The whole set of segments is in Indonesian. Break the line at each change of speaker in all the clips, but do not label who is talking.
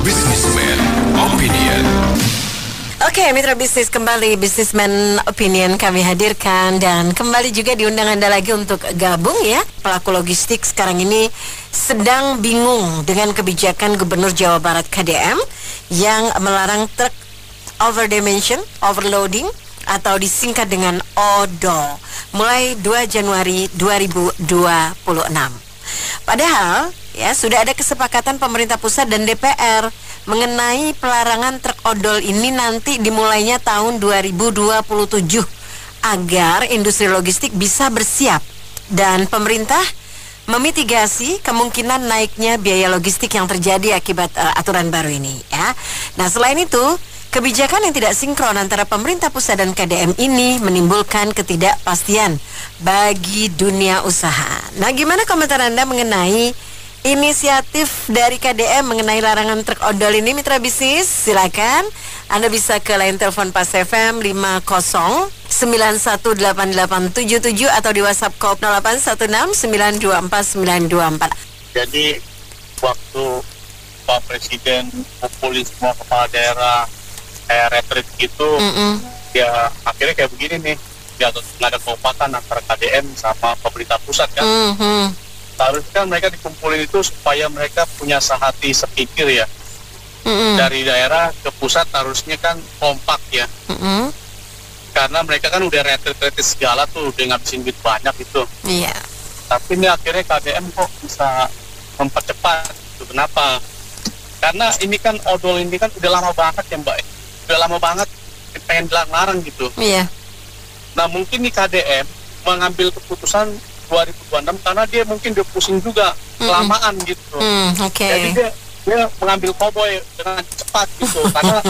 Businessman Opinion.
Oke, mitra bisnis, kembali Businessman Opinion kami hadirkan, dan kembali juga diundang Anda lagi untuk gabung ya. Pelaku logistik sekarang ini sedang bingung dengan kebijakan Gubernur Jawa Barat KDM yang melarang truk over dimension, overloading, atau disingkat dengan ODO mulai 2 Januari 2026. Padahal ya sudah ada kesepakatan pemerintah pusat dan DPR mengenai pelarangan truk odol ini nanti dimulainya tahun 2027 agar industri logistik bisa bersiap, dan pemerintah memitigasi kemungkinan naiknya biaya logistik yang terjadi akibat aturan baru ini ya. Nah, selain itu, kebijakan yang tidak sinkron antara pemerintah pusat dan KDM ini menimbulkan ketidakpastian bagi dunia usaha. Nah, gimana komentar Anda mengenai inisiatif dari KDM mengenai larangan truk odol ini, mitra bisnis? Silakan. Anda bisa ke line telepon Pas FM 50918877 atau di WhatsApp Koop 0816924924.
Jadi waktu Pak Presiden kumpulin semua kepala daerah kayak retreat gitu, ya akhirnya kayak begini nih, nggak ada keopatan antara KDM sama pemerintah pusat kan. Seharusnya kan mereka dikumpulin itu supaya mereka punya sehati sepikir ya. Dari daerah ke pusat harusnya kan kompak ya. Karena mereka kan udah retreat segala tuh, udah ngabisin duit banyak itu.
Iya.
Tapi ini akhirnya KDM kok bisa mempercepat gitu. Kenapa? Karena ini kan odol ini kan udah lama banget ya Mbak. Udah lama banget pengen dilarang gitu.
Iya.
Nah mungkin nih KDM mengambil keputusan 2026 karena dia mungkin udah pusing juga kelamaan gitu. Jadi dia mengambil koboi dengan cepat gitu. Karena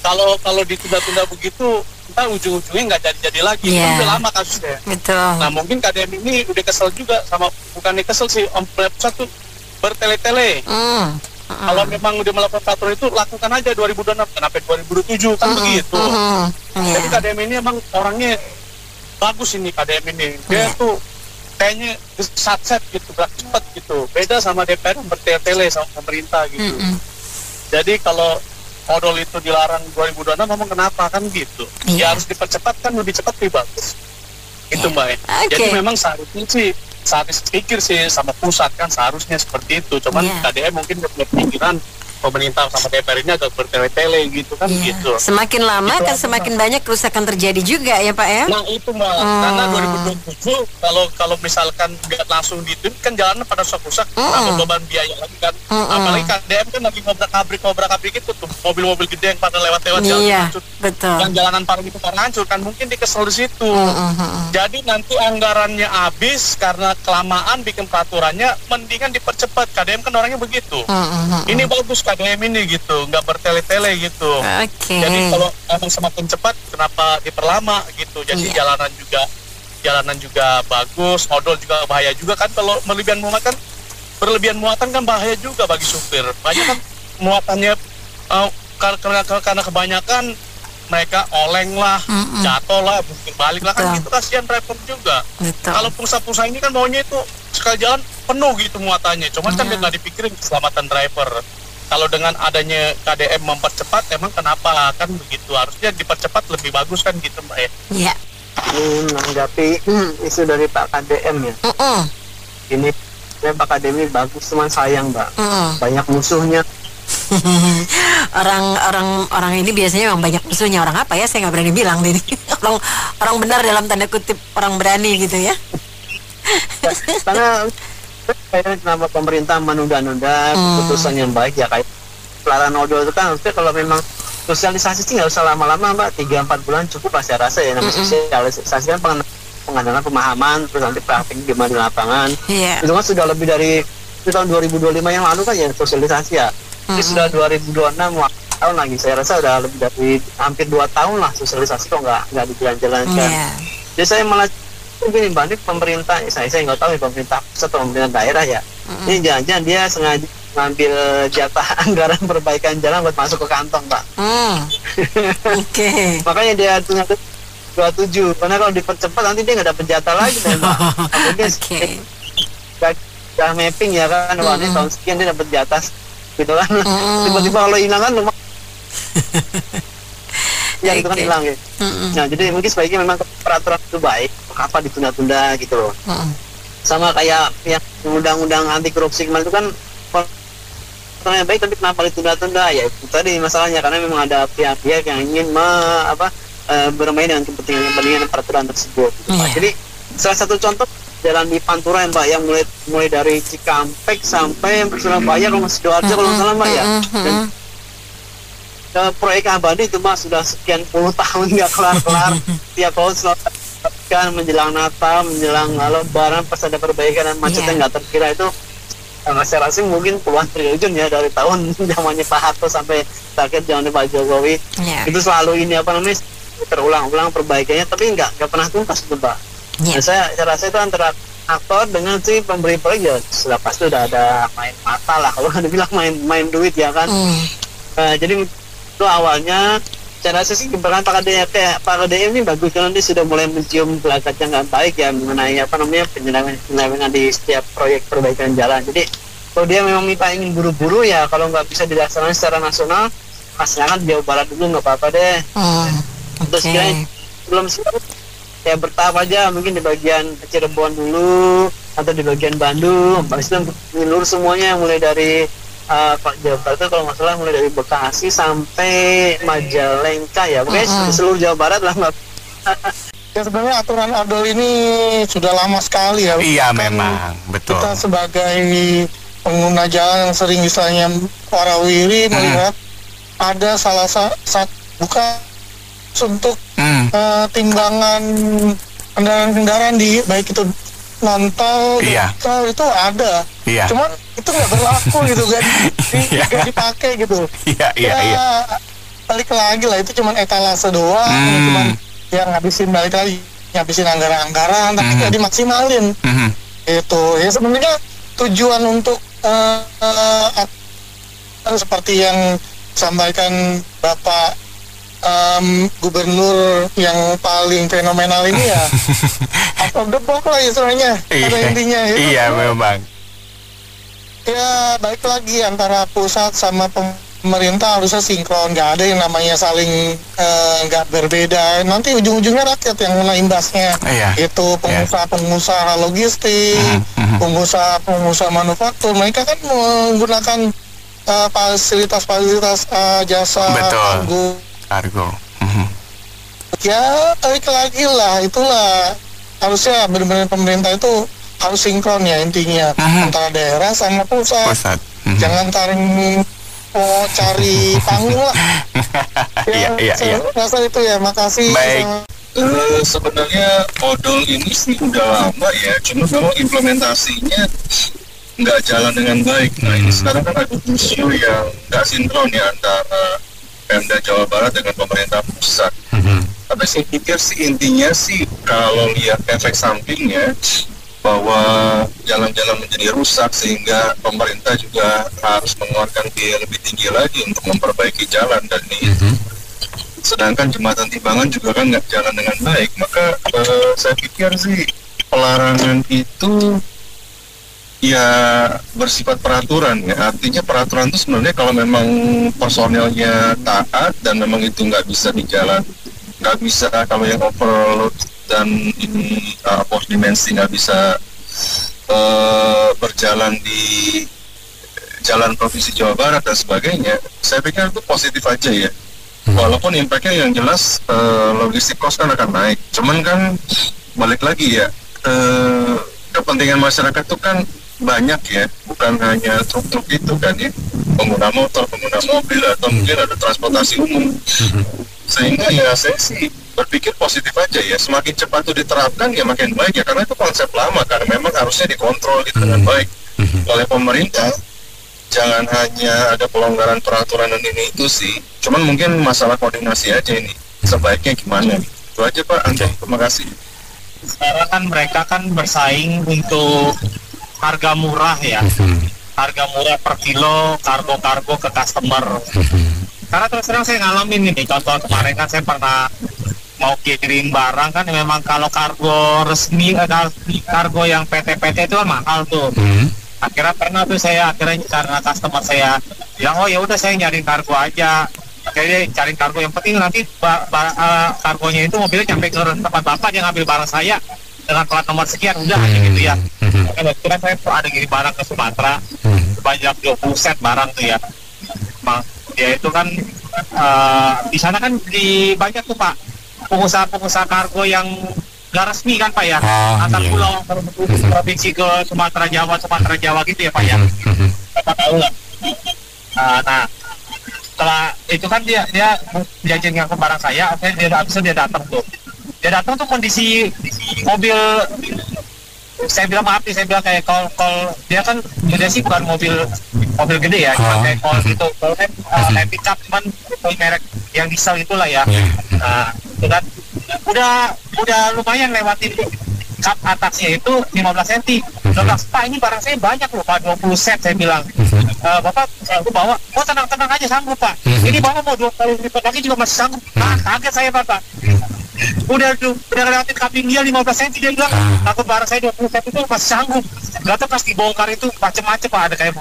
kalau ditunda-tunda begitu, entah ujung-ujungnya nggak jadi lagi. Kan udah lama kasusnya.
Betul.
Nah mungkin KDM ini udah kesel juga sama, bukannya kesel sih, pusat tuh bertele-tele. Kalau memang udah melakukan peraturan itu, lakukan aja 2026, kenapa 2027 kan begitu. Jadi KDM ini emang orangnya bagus ini, KDM ini. Dia tuh kayaknya satset gitu, gerak cepat gitu. Beda sama DPR yang bertele-tele sama pemerintah gitu. Jadi kalau odol itu dilarang 2026, memang kenapa kan gitu. Ya harus dipercepat kan, lebih cepat lebih bagus. Itu Mbak. Jadi memang seharusnya sih, pikir sih sama pusat kan seharusnya seperti itu. Cuman KDM mungkin punya pikiran pemerintah sama DPR ini agak bertele-tele gitu kan gitu.
Semakin lama itu kan semakin banyak kerusakan terjadi juga ya Pak ya.
Nah itu Mbak, karena 2027 kalau misalkan nggak langsung itu kan jalanan pada rusak-rusak, beban biaya lagi kan. Apalagi KDM kan lagi ngobrak-abrik itu tuh, mobil-mobil gede yang pada lewat-lewat jalan hancur.
Betul.
Yang jalanan paling itu pada hancur kan, mungkin dikesel di situ. Jadi nanti anggarannya habis karena kelamaan bikin peraturannya, mendingan dipercepat. KDM kan orangnya begitu. Ini bagus KDM ini gitu, nggak bertele-tele gitu. Jadi kalau emang semakin cepat, kenapa diperlama gitu? Jadi jalanan juga bagus, odol juga bahaya juga kan, kalau berlebihan muatan kan bahaya juga bagi supir. Banyak kan muatannya karena kebanyakan mereka oleng lah, jatuh lah, mungkin balik lah kan gitu, kasihan driver juga. Kalau pengusaha-pengusaha ini kan maunya itu sekali jalan penuh gitu muatannya, cuman kan nggak dipikirin keselamatan driver. Kalau dengan adanya KDM mempercepat, emang kenapa kan begitu? Harusnya dipercepat lebih bagus kan gitu Mbak ya?
Iya.
Menanggapi isu dari Pak KDM ya. Ini Pak KDM ini bagus, cuman sayang Mbak. Banyak musuhnya.
orang ini biasanya memang banyak musuhnya. Orang apa ya? Saya nggak berani bilang ini. orang benar dalam tanda kutip, orang berani gitu ya.
Karena kenapa pemerintah menunda-nunda keputusan yang baik ya, kayak pelarangan odol itu kan harusnya kalau memang sosialisasi sih nggak usah lama-lama Mbak, 3-4 bulan cukup lah saya rasa ya. Namanya sosialisasi kan pengenalan pemahaman, terus nanti praktik gimana di lapangan. Itu kan sudah lebih dari tahun 2025 yang lalu kan ya sosialisasi ya. Ini sudah 2026 tahun lagi, saya rasa udah lebih dari hampir 2 tahun lah sosialisasi kok nggak dijalankan. Jadi saya malah begini Mbak, ini pemerintah, saya nggak tahu ya pemerintah pusat atau pemerintah daerah ya. Ini jangan-jangan dia sengaja ngambil jatah anggaran perbaikan jalan buat masuk ke kantong Pak. Makanya dia tuh 27, karena kalau dipercepat nanti dia nggak dapat jatah lagi Mbak. Udah mapping ya kan, wah ini tahun sekian dia dapat jatah gitu kan. Tiba-tiba kalau hilang kan lumayan. Ya itu kan hilang ya. Nah jadi mungkin sebaiknya memang peraturan itu baik, apa ditunda-tunda gitu loh. Sama kayak yang undang-undang anti korupsi kemarin itu kan peraturannya baik tapi kenapa ditunda-tunda, ya itu tadi masalahnya, karena memang ada pihak-pihak yang ingin bermain dengan kepentingan peraturan tersebut gitu, Pak. Jadi salah satu contoh jalan di Pantura Mbak, yang mulai dari Cikampek sampai Surabaya kalau masih Sidoarjo kalau nggak salah Mbak ya. Dan proyek abadi itu Mbak sudah sekian puluh tahun nggak kelar-kelar. Tiap tahun selalu kan menjelang Natal, menjelang Lebaran pas ada perbaikan dan macetnya nggak terkira itu. Saya rasa mungkin puluhan triliun ya dari tahun zamannya Pak Harto sampai terakhir zamannya Pak Jokowi. Itu selalu ini terulang-ulang perbaikannya, tapi nggak pernah tuntas itu Mbak. Nah, saya rasa itu antara aktor dengan si pemberi proyek ya sudah pasti udah ada main mata lah kalau dibilang main duit ya kan. Jadi itu awalnya saya rasa sih bahkan Pak KDM ini bagus karena dia sudah mulai mencium gelagat yang nggak baik ya mengenai penyelewengan di setiap proyek perbaikan jalan. Jadi kalau dia memang ingin buru-buru ya kalau nggak bisa dilaksanakan secara nasional, laksanakan Jawa Barat dulu nggak apa-apa deh. Terus kira belum siap ya bertahap aja, mungkin di bagian Cirebon dulu atau di bagian Bandung, habis itu menyeluruh semuanya mulai dari Pak Jawa Barat itu kalau nggak salah mulai dari Bekasi sampai Majalengka ya, pokoknya seluruh Jawa Barat lah Mbak.
Ya sebenarnya aturan ADOL ini sudah lama sekali ya.
Iya memang, betul.
Kita sebagai pengguna jalan yang sering misalnya warawiri melihat ada salah satu bukan untuk timbangan kendaraan di baik itu non-tol, tol itu ada. Cuman itu nggak berlaku gitu kan, nggak dipakai gitu. Balik lagi lah, itu cuman etalase doang, cuman yang ngabisin anggaran-anggaran, tapi nggak dimaksimalin. Itu ya sebenarnya tujuan untuk seperti yang disampaikan Bapak gubernur yang paling fenomenal ini ya out of the box lah istilahnya pada intinya ya.
Iya memang
ya, balik lagi antara pusat sama pemerintah harusnya sinkron, nggak ada yang namanya saling nggak berbeda, nanti ujung-ujungnya rakyat yang kena imbasnya. Itu pengusaha logistik, pengusaha manufaktur, mereka kan menggunakan fasilitas jasa
kargo.
Ya balik lagi lah, itulah harusnya benar-benar pemerintah itu harus sinkron ya intinya antara daerah sama pusat. Jangan cari panggung lah. Saya rasa itu ya. Makasih.
Baik.
Sebenarnya odol ini sih udah lama ya, cuma memang implementasinya nggak jalan dengan baik. Nah ini sekarang kan ada isu yang nggak sinkron ya antara Pemda Jawa Barat dengan pemerintah pusat. Tapi saya pikir sih intinya sih kalau lihat efek sampingnya bahwa jalan-jalan menjadi rusak sehingga pemerintah juga harus mengeluarkan biaya lebih tinggi lagi untuk memperbaiki jalan, dan ini sedangkan jembatan timbangan juga kan nggak jalan dengan baik. Maka saya pikir sih pelarangan itu ya bersifat peraturan ya, artinya peraturan itu sebenarnya kalau memang personelnya taat dan memang itu nggak bisa di jalan, nggak bisa kalau yang overload dan ini pos dimensi nggak bisa berjalan di jalan provinsi Jawa Barat dan sebagainya, saya pikir itu positif aja ya. Walaupun impactnya yang jelas logistik cost kan akan naik, cuman kan balik lagi ya, kepentingan masyarakat itu kan banyak ya, bukan hanya truk-truk itu kan ya, pengguna motor, pengguna mobil, atau mungkin ada transportasi umum. Sehingga ya saya sih berpikir positif aja ya, semakin cepat itu diterapkan ya makin baik ya, karena itu konsep lama kan, memang harusnya dikontrol gitu dengan baik oleh pemerintah. Jangan hanya ada pelonggaran peraturan dan ini itu sih, cuman mungkin masalah koordinasi aja ini, sebaiknya gimana. Itu aja Pak, terima kasih. Sekarang kan mereka kan bersaing untuk harga murah ya, harga murah per kilo kargo-kargo ke customer. Karena terus terang saya ngalamin ini, contoh kemarin kan saya pernah mau kirim barang kan, memang kalau kargo resmi, kargo yang PT-PT itu kan mahal tuh. Akhirnya pernah tuh saya karena customer saya bilang oh ya udah saya nyari kargo aja. Jadi cari kargo, yang penting nanti kargonya itu mobilnya sampai ke tempat bapak, dia ngambil barang saya dengan plat nomor sekian, udah aja gitu ya. Kebetulan saya tuh ada kirim barang ke Sumatera sebanyak 20 set barang tuh ya. Ya itu kan di sana kan di banyak tuh Pak pengusaha kargo yang nggak resmi kan Pak ya, antar pulau provinsi ke Sumatera Jawa gitu ya Pak ya. Bapak tahu nggak? Nah setelah itu kan dia janji ngangkut barang saya, dia datang tuh kondisi mobil, saya bilang maaf nih, saya bilang kayak kol dia kan sih bukan mobil gede ya, cuma kayak kol gitu, kalau pick up cuman merek yang diesel itulah ya. Nah itu kan udah lumayan lewatin kap atasnya itu 15 cm. Pak ini barang saya banyak loh Pak, 20 set saya bilang. Bapak aku bawa, oh tenang aja sanggup Pak. Ini bawa mau 2 kali lipat lagi juga masih sanggup. Kaget saya Bapak. Udah lewatin kaping dia 15 cm, dia bilang aku barang saya 20 set itu masih sanggup. Gak tahu pas dibongkar itu macam-macam Pak, ada kayak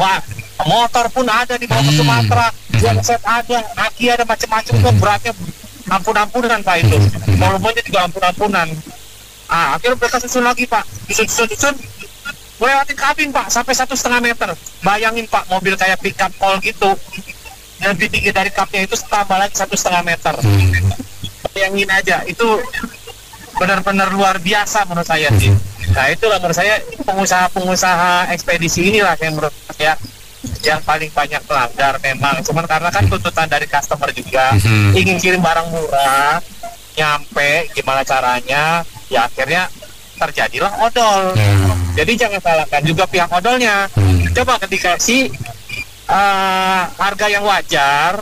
motor pun ada dibawa ke Sumatera, set ada, aki ada macam-macam tuh, beratnya ampun-ampunan Pak itu. Volumenya juga ampun-ampunan. Akhirnya mereka susun lagi Pak, susun lewatin kabin Pak sampai 1,5 meter. Bayangin Pak, mobil kayak pickup call gitu, lebih tinggi dari kapnya itu, tambah lagi 1,5 meter. Bayangin aja, itu benar-benar luar biasa menurut saya sih. Nah itulah menurut saya pengusaha ekspedisi inilah yang menurut saya yang paling banyak pelanggar memang. Cuman karena kan tuntutan dari customer juga ingin kirim barang murah, nyampe gimana caranya, ya akhirnya terjadilah odol. Jadi jangan salahkan juga pihak odolnya. Coba ketika harga yang wajar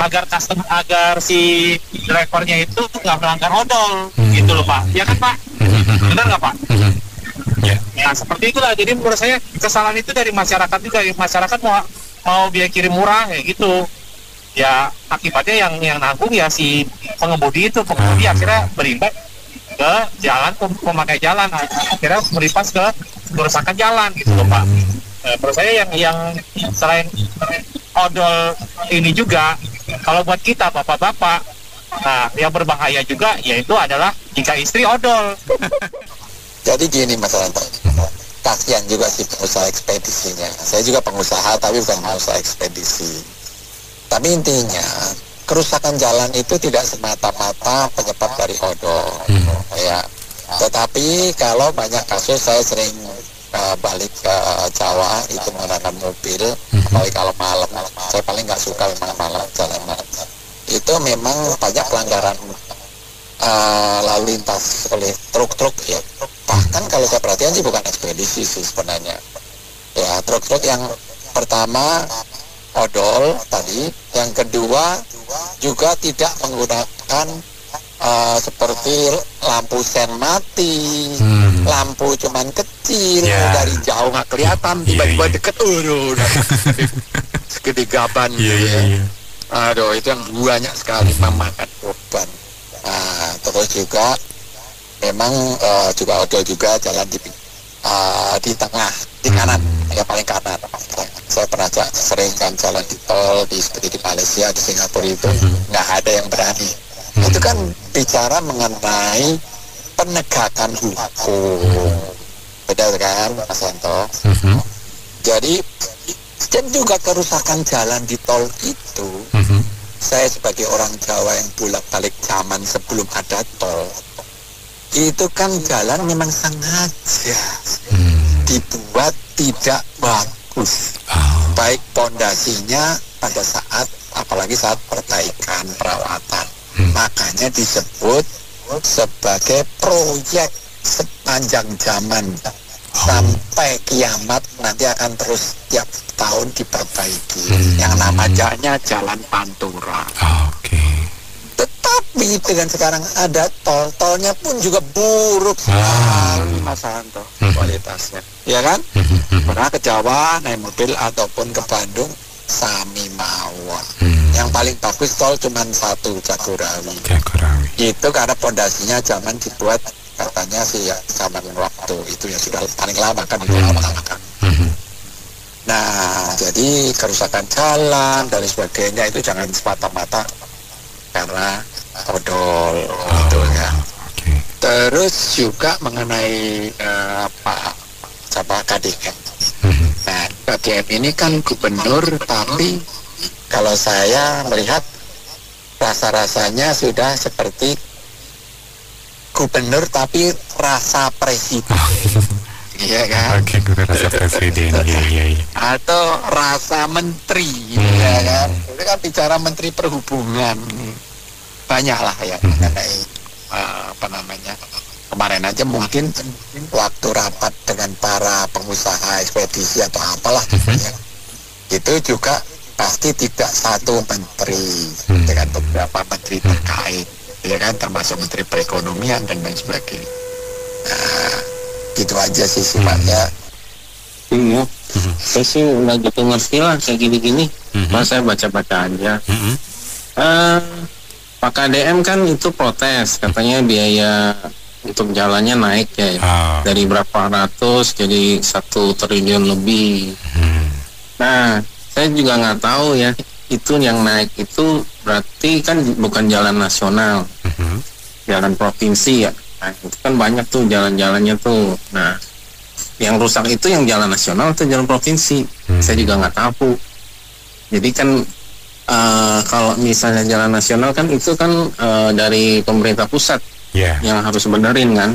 agar si drivernya itu nggak melanggar odol, gitu loh Pak. Ya kan Pak? Benar nggak Pak? Ya seperti itulah. Jadi menurut saya kesalahan itu dari masyarakat juga. Masyarakat mau biaya kirim murah kayak gitu. Ya akibatnya yang nanggung ya si pengemudi akhirnya berimbas ke jalan, pemakai jalan, akhirnya merimpas ke kerusakan jalan gitu loh Pak. Menurut saya yang selain odol ini juga, kalau buat kita bapak-bapak, nah yang berbahaya juga yaitu adalah jika istri odol.
Jadi gini Mas Ranto, kasihan juga si pengusaha ekspedisinya. Saya juga pengusaha tapi bukan pengusaha ekspedisi. Tapi intinya kerusakan jalan itu tidak semata-mata penyebab dari odol, ya. Tetapi kalau banyak kasus, saya sering balik ke Jawa itu menggunakan mobil, apalagi kalau malam. Saya paling nggak suka memang malam, jalan malam. Itu memang banyak pelanggaran lalu lintas oleh truk-truk ya. Bahkan kalau saya perhatikan sih bukan ekspedisi sih sebenarnya. Ya truk-truk yang pertama odol tadi, yang kedua juga tidak menggunakan seperti lampu sen mati, lampu cuman kecil, dari jauh nggak kelihatan, tiba-tiba deket, udah segede gaban aduh itu yang banyak sekali memakan korban. Terus juga memang juga odol juga jalan di tengah, di kanan, ya paling kanan. Saya pernah sering kan jalan di tol seperti di Malaysia, di Singapura itu nggak ada yang berani. Itu kan bicara mengenai penegakan hukum, benar kan Mas Santo? Jadi dan juga kerusakan jalan di tol itu, saya sebagai orang Jawa yang bolak-balik zaman sebelum ada tol, itu kan jalan memang sengaja dibuat tidak bagus, baik pondasinya pada saat, apalagi saat perbaikan perawatan. Makanya disebut sebagai proyek sepanjang zaman sampai kiamat, nanti akan terus tiap tahun diperbaiki. Yang namanya Jalan Pantura. Tetapi dengan sekarang ada tol, tolnya pun juga buruk sekali Mas Santo kualitasnya, ya kan? Pernah ke Jawa naik mobil ataupun ke Bandung, sami mawon. Yang paling bagus tol cuma satu, Jagorawi. Itu karena pondasinya zaman dibuat katanya sih ya zaman waktu itu ya sudah paling lama kan, itu lama kan. Nah, jadi kerusakan jalan dan sebagainya itu jangan semata-mata karena odol gitu ya. Terus juga mengenai KDM. Nah, KDM ini kan gubernur, tapi kalau saya melihat rasa-rasanya sudah seperti gubernur tapi rasa presiden. Iya kan?
Oke, gue rasa presiden. Iya.
Atau rasa menteri, ya kan? Itu kan bicara menteri perhubungan. Banyak lah ya mengenai kemarin aja mungkin waktu rapat dengan para pengusaha ekspedisi atau apalah ya, itu juga pasti tidak satu menteri dengan beberapa menteri terkait, ya kan, termasuk menteri perekonomian dan lain sebagainya. Nah, gitu aja sih sifatnya.
Iya, saya sih udah gitu ngerti lah kayak gini-gini. Mas saya baca-baca aja. Pak KDM kan itu protes, katanya biaya untuk jalannya naik ya, dari berapa ratus jadi 1 triliun lebih. Nah, saya juga nggak tahu ya, itu yang naik itu berarti kan bukan jalan nasional, jalan provinsi ya. Nah, itu kan banyak tuh jalan-jalannya tuh. Nah, yang rusak itu yang jalan nasional atau jalan provinsi? Saya juga nggak tahu. Jadi kan kalau misalnya jalan nasional kan itu kan dari pemerintah pusat yang harus benerin kan.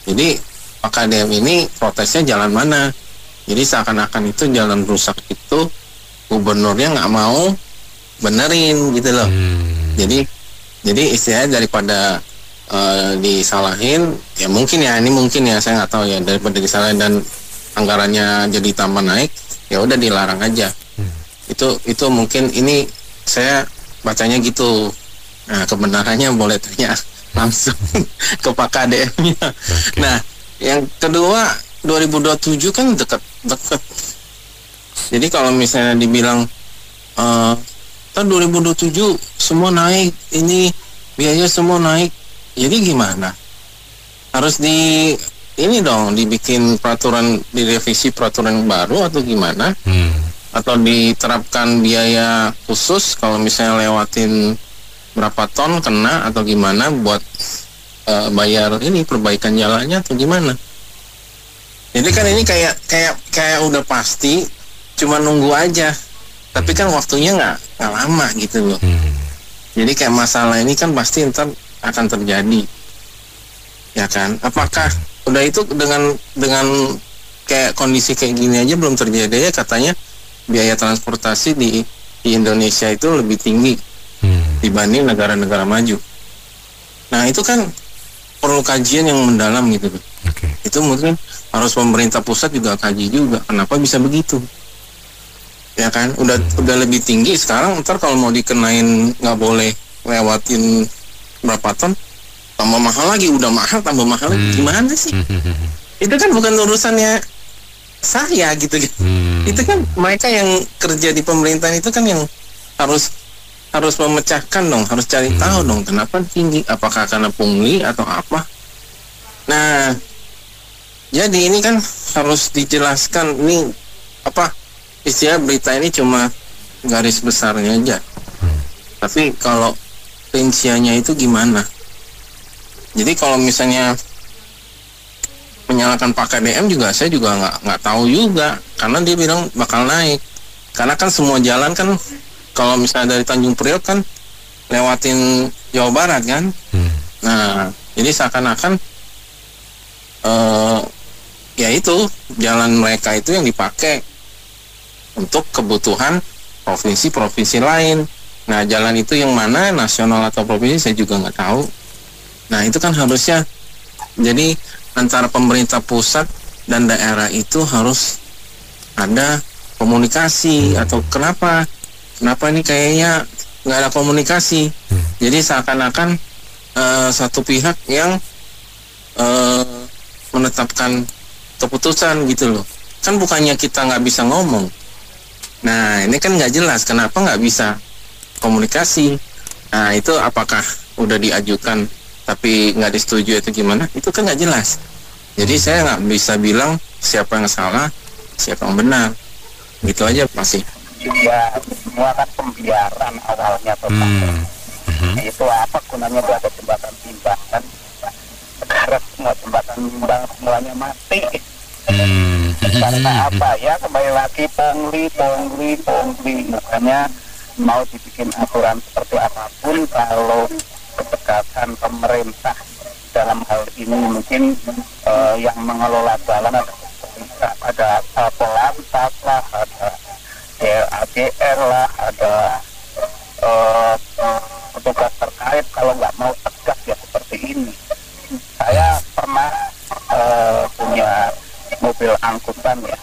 Jadi Pak KDM ini protesnya jalan mana? Jadi seakan-akan itu jalan rusak itu gubernurnya nggak mau benerin gitu loh. Jadi istilahnya daripada disalahin, ya mungkin ya, ini mungkin ya, saya nggak tahu ya, daripada disalahin dan anggarannya jadi tambah naik, ya udah dilarang aja. Itu mungkin, ini saya bacanya gitu. Nah, kebenarannya boleh tanya langsung ke Pak KDM-nya. Nah, yang kedua 2027 kan deket. Jadi kalau misalnya dibilang tahun 2027 semua naik, ini biaya semua naik, jadi gimana? Harus dibikin peraturan, direvisi peraturan baru atau gimana? Atau diterapkan biaya khusus kalau misalnya lewatin berapa ton kena atau gimana buat bayar ini perbaikan jalannya atau gimana? Jadi kan ini kayak udah pasti, cuma nunggu aja. Tapi kan waktunya nggak lama gitu loh. Jadi kayak masalah ini kan pasti ntar akan terjadi, ya kan? Apakah udah itu dengan kayak kondisi kayak gini aja belum terjadi ya, katanya biaya transportasi di Indonesia itu lebih tinggi dibanding negara-negara maju. Nah itu kan perlu kajian yang mendalam gitu. Itu mungkin harus pemerintah pusat juga kaji juga kenapa bisa begitu, ya kan? Udah lebih tinggi sekarang, ntar kalau mau dikenain nggak boleh lewatin berapa ton, tambah mahal lagi, udah mahal tambah mahal lagi, gimana sih? Itu kan bukan urusannya saya gitu. Itu kan mereka yang kerja di pemerintahan itu kan yang harus memecahkan dong, harus cari tahu dong kenapa tinggi, apakah karena pungli atau apa. Nah, jadi ini kan harus dijelaskan, ini apa istilah berita ini cuma garis besarnya aja. Tapi kalau rinciannya itu gimana? Jadi kalau misalnya menyalahkan Pak KDM juga, saya juga nggak tahu juga, karena dia bilang bakal naik. Karena kan semua jalan kan, kalau misalnya dari Tanjung Priok kan lewatin Jawa Barat kan. Nah, jadi seakan-akan ya itu jalan mereka itu yang dipakai untuk kebutuhan provinsi-provinsi lain. Nah, jalan itu yang mana, nasional atau provinsi, saya juga nggak tahu. Nah, itu kan harusnya, jadi antara pemerintah pusat dan daerah itu harus ada komunikasi. Atau kenapa ini kayaknya nggak ada komunikasi? Jadi seakan-akan satu pihak yang menetapkan keputusan gitu loh. Kan bukannya kita nggak bisa ngomong. Nah, ini kan nggak jelas kenapa nggak bisa komunikasi. Nah, itu apakah udah diajukan tapi nggak disetujui atau gimana? Itu kan nggak jelas. Jadi saya nggak bisa bilang siapa yang salah, siapa yang benar. Gitu aja pasti.
Ya semua kan pembiaran awalnya itu apa gunanya ada jembatan timbang kan, sekarang semua jembatan timbang semuanya mati. Karena apa ya, kembali lagi pungli makanya mau dibikin aturan seperti apapun, kalau ketegasan pemerintah dalam hal ini mungkin yang mengelola jalan ada Polantas lah, ada AGR lah, ada petugas terkait. Kalau nggak mau tegas ya seperti ini. Saya pernah punya mobil angkutan ya.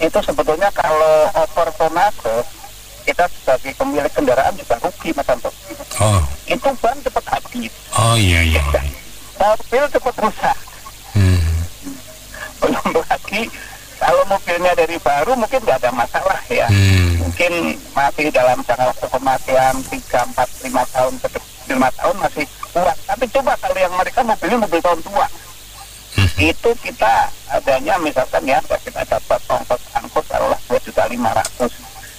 Itu sebetulnya kalau over tonase, kita sebagai pemilik kendaraan juga rugi, Mas Anto. Itu ban cepat habis.
Iya.
Mobil cepat rusak. Belum lagi kalau mobilnya dari baru mungkin nggak ada masalah ya. Mungkin masih dalam jangka waktu pemakaian 3, 4, 5 tahun, 5 tahun masih kuat. Tapi coba kalau yang mereka mobilnya mobil tahun tua, itu kita adanya misalkan ya, kita dapat ongkos angkut taruhlah 2.500.000,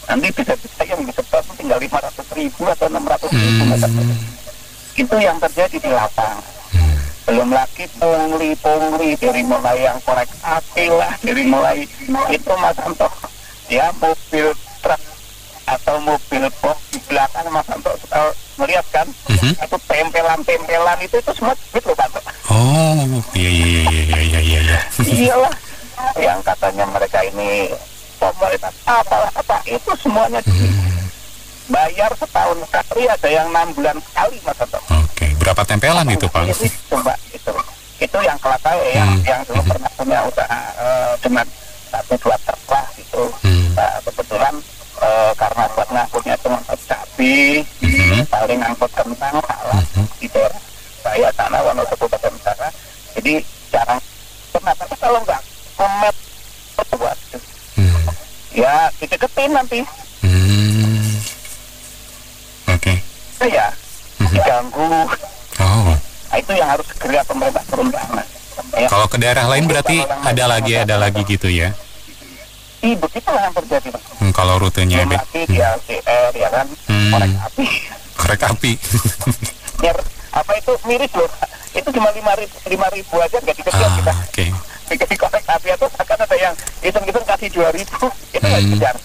nanti bisa-bisa yang disetor tinggal 500.000 atau 600.000. Itu yang terjadi di lapangan. Belum lagi pungli dari mulai yang korek api lah, dari mulai itu Mas Anto ya, mobil truk atau mobil box di belakang Mas Anto melihat kan, itu tempelan itu semua gitu Pak. Iya. Iyalah, yang katanya mereka ini pemerintah apa itu semuanya bayar setahun sekali, ada yang 6 bulan sekali Mas Anto.
Berapa tempelan itu Pak?
Coba itu yang kelas saya yang dulu pernah punya usaha cuma 1-2 truk lah gitu. Kebetulan karena buat ngangkutnya cuma cabai, paling ngangkut kentang salah di daerah saya sana Wonosobo Utara, jadi jarang pernah. Tapi kalau nggak komet buat ya dideketin nanti. Ya diganggu. Nah, itu yang harus segera pemerintah turun tangan. Ya.
Kalau ke daerah lain berarti ada lagi gitu ya?
Begitulah yang terjadi.
Kalau rutenya
lagi di LCR ya kan,
korek api.
Apa itu miris loh? Itu cuma 5.000 aja nggak dikejar kita. Di korek api itu akan ada yang hitung-hitung kasih 2.000, itu nggak dikejar.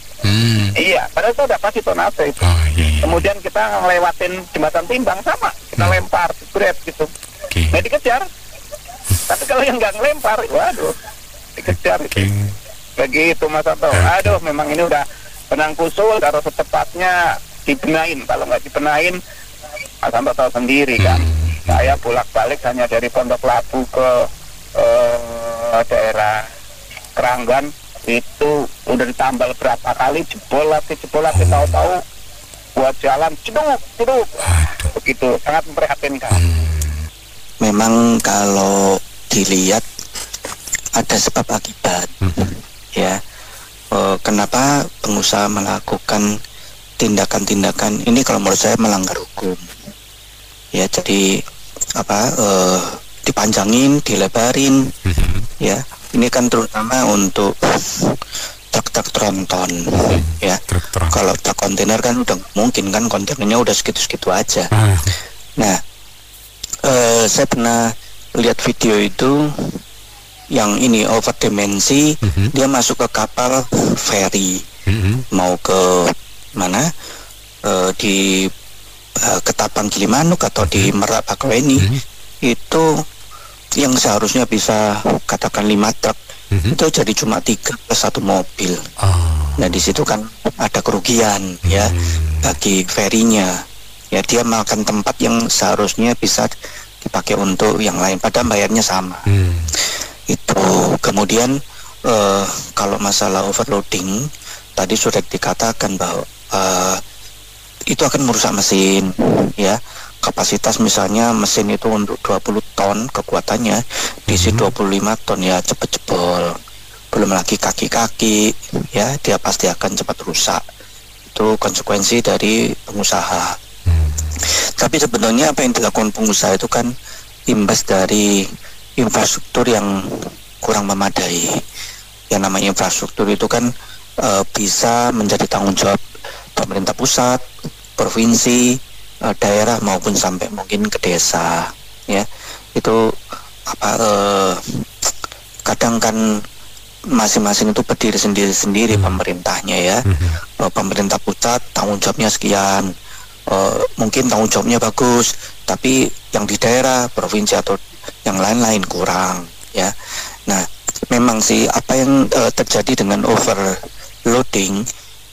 Iya, padahal itu udah pasti tonase itu. Kemudian kita ngelewatin jembatan timbang sama, kita lempar, grab gitu. Nggak dikejar. Tapi kalau yang nggak ngelempar, waduh, dikejar itu. Begitu Mas Anto. Aduh, memang ini udah benang kusut, harus secepatnya dibenahin. Kalau nggak dibenahin, Mas Anto tahu sendiri kan. Saya bolak-balik hanya dari Pondok Labu ke daerah Keranggan, itu udah ditambal berapa kali, jebol lagi tahu-tahu buat jalan ceduk begitu, sangat memprihatinkan.
Memang kalau dilihat ada sebab akibat ya, kenapa pengusaha melakukan tindakan-tindakan ini, kalau menurut saya melanggar hukum ya. Jadi dipanjangin, dilebarin ya. Ini kan terutama untuk truk-truk tronton ya. Kalau truk kontainer kan udah mungkin kan kontainernya udah segitu-segitu aja. Nah, saya pernah lihat video itu yang ini over dimensi, dia masuk ke kapal feri mau ke mana, di Ketapang Gilimanuk atau di Merak Bakauheni, itu yang seharusnya bisa katakan 5 truk itu jadi cuma 3 plus 1 mobil. Nah di situ kan ada kerugian ya bagi ferinya ya, dia makan tempat yang seharusnya bisa dipakai untuk yang lain, padahal bayarnya sama. Itu kemudian kalau masalah overloading tadi sudah dikatakan bahwa itu akan merusak mesin ya. Kapasitas misalnya mesin itu untuk 20 ton kekuatannya, diisi 25 ton ya cepat jebol. Belum lagi kaki-kaki ya, dia pasti akan cepat rusak. Itu konsekuensi dari pengusaha. Tapi sebetulnya apa yang dilakukan pengusaha itu kan imbas dari infrastruktur yang kurang memadai. Yang namanya infrastruktur itu kan bisa menjadi tanggung jawab pemerintah pusat, provinsi, daerah maupun sampai mungkin ke desa, ya. Itu kadang kan masing-masing itu berdiri sendiri-sendiri pemerintahnya, ya. Pemerintah pusat tanggung jawabnya sekian, mungkin tanggung jawabnya bagus, tapi yang di daerah, provinsi atau yang lain-lain kurang, ya. Nah, memang sih apa yang terjadi dengan overloading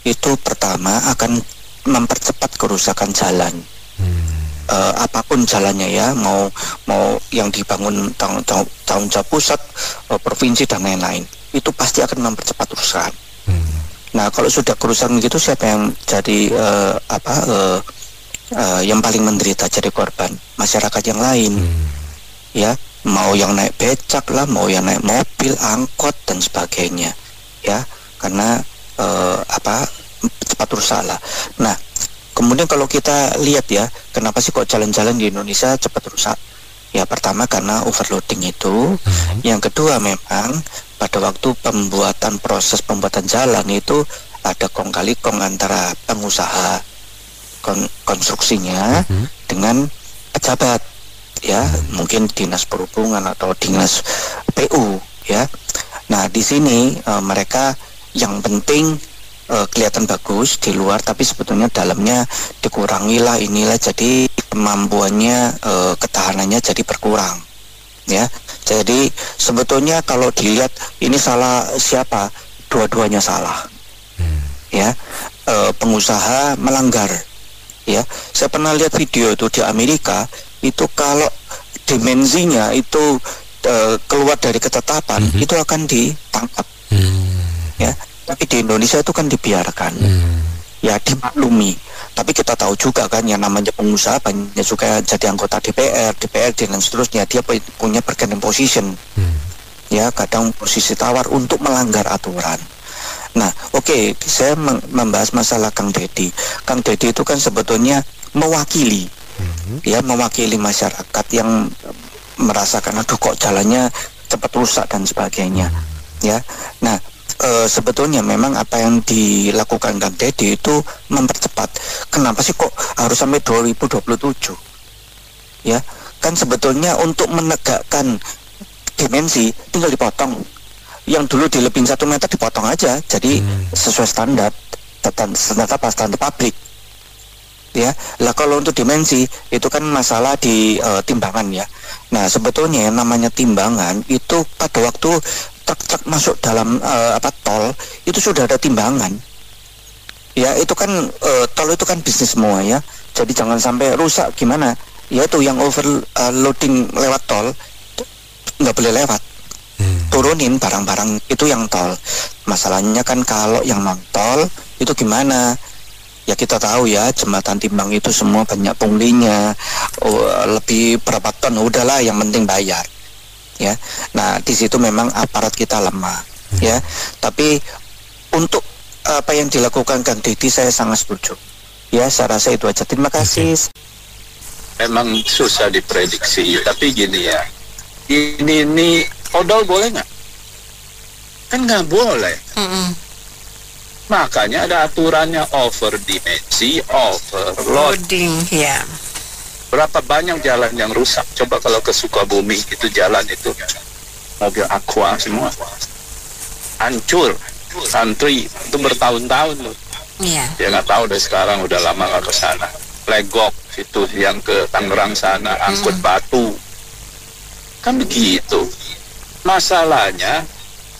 itu pertama akan mempercepat kerusakan jalan. Apapun jalannya, ya, mau yang dibangun tanggung jawab pusat, provinsi dan lain-lain, itu pasti akan mempercepat kerusakan. Nah, kalau sudah kerusakan gitu, siapa yang jadi yang paling menderita, jadi korban? Masyarakat yang lain, ya, mau yang naik becak lah, mau yang naik mobil, angkot dan sebagainya, ya, karena cepat rusak lah. Nah, kemudian kalau kita lihat, ya, kenapa sih kok jalan-jalan di Indonesia cepat rusak? Ya, pertama karena overloading itu. Yang kedua, memang pada waktu proses pembuatan jalan itu ada kong kali kong antara pengusaha konstruksinya dengan pejabat, ya, mungkin dinas perhubungan atau dinas PU, ya. Nah, di sini mereka yang penting kelihatan bagus di luar, tapi sebetulnya dalamnya dikurangi lah, inilah, jadi kemampuannya, ketahanannya jadi berkurang, ya. Jadi sebetulnya kalau dilihat ini salah siapa, dua-duanya salah, ya. Pengusaha melanggar, ya. Saya pernah lihat video itu di Amerika, itu kalau dimensinya itu keluar dari ketetapan, itu akan ditangkap, ya. Tapi di Indonesia itu kan dibiarkan, ya, dimaklumi. Tapi kita tahu juga kan, yang namanya pengusaha banyak juga jadi anggota DPRD dan seterusnya, dia punya bargaining position, ya, kadang posisi tawar untuk melanggar aturan. Nah, oke, saya membahas masalah Kang Deddy. Kang Deddy itu kan sebetulnya mewakili, ya, mewakili masyarakat yang merasakan, aduh kok jalannya cepat rusak dan sebagainya, ya. Nah, sebetulnya memang apa yang dilakukan Kang Deddy itu mempercepat. Kenapa sih kok harus sampai 2027? Ya, kan sebetulnya untuk menegakkan dimensi tinggal dipotong. Yang dulu dilebihin 1 meter dipotong aja, jadi sesuai standar pabrik. Ya, lah kalau untuk dimensi itu kan masalah di timbangan, ya. Nah, sebetulnya yang namanya timbangan itu pada waktu truk masuk dalam tol itu sudah ada timbangan, ya. Itu kan tol itu kan bisnis semua, ya. Jadi jangan sampai rusak. Gimana? Ya, itu yang overloading lewat tol nggak boleh lewat. Turunin barang-barang itu yang tol. Masalahnya kan kalau yang non tol itu gimana? Ya, kita tahu, ya, jembatan timbang itu semua banyak punglinya, lebih berapa ton, udahlah yang penting bayar, ya. Nah, di situ memang aparat kita lemah, ya. Tapi untuk apa yang dilakukan Kang Deddy saya sangat setuju, ya. Saya rasa itu aja. Terima kasih.
Memang susah diprediksi, tapi gini, ya, ini odol boleh nggak? Kan nggak boleh. Makanya ada aturannya, over dimensi, overloading,
ya.
Berapa banyak jalan yang rusak? Coba kalau ke Sukabumi itu jalan itu mobil Aqua semua hancur, antri itu bertahun-tahun loh.
Iya.
Ya nggak tahu deh, sekarang udah lama nggak ke sana. Legok itu yang ke Tangerang sana, angkut batu, kan begitu. Masalahnya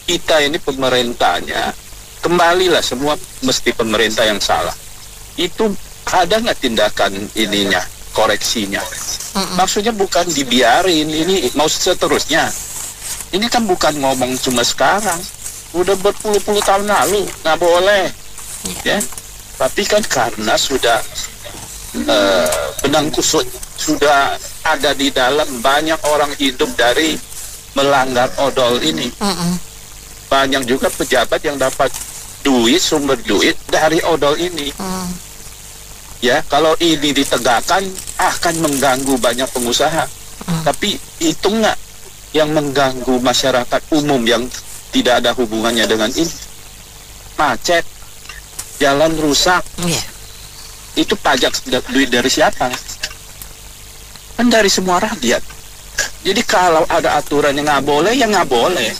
kita ini pemerintahnya, kembalilah semua mesti pemerintah yang salah. Itu ada nggak tindakan ininya, koreksinya? Maksudnya bukan dibiarin, ini mau seterusnya. Ini kan bukan ngomong cuma sekarang, udah berpuluh-puluh tahun lalu nggak boleh, ya. Tapi kan karena sudah benang kusut sudah ada di dalam, banyak orang hidup dari melanggar odol ini. Banyak juga pejabat yang dapat duit, sumber duit dari odol ini. Ya, kalau ini ditegakkan akan mengganggu banyak pengusaha. Tapi hitung nggak yang mengganggu masyarakat umum yang tidak ada hubungannya dengan ini. Macet, jalan rusak, itu pajak duit dari siapa? Kan dari semua rakyat. Jadi kalau ada aturan yang nggak boleh, ya nggak boleh.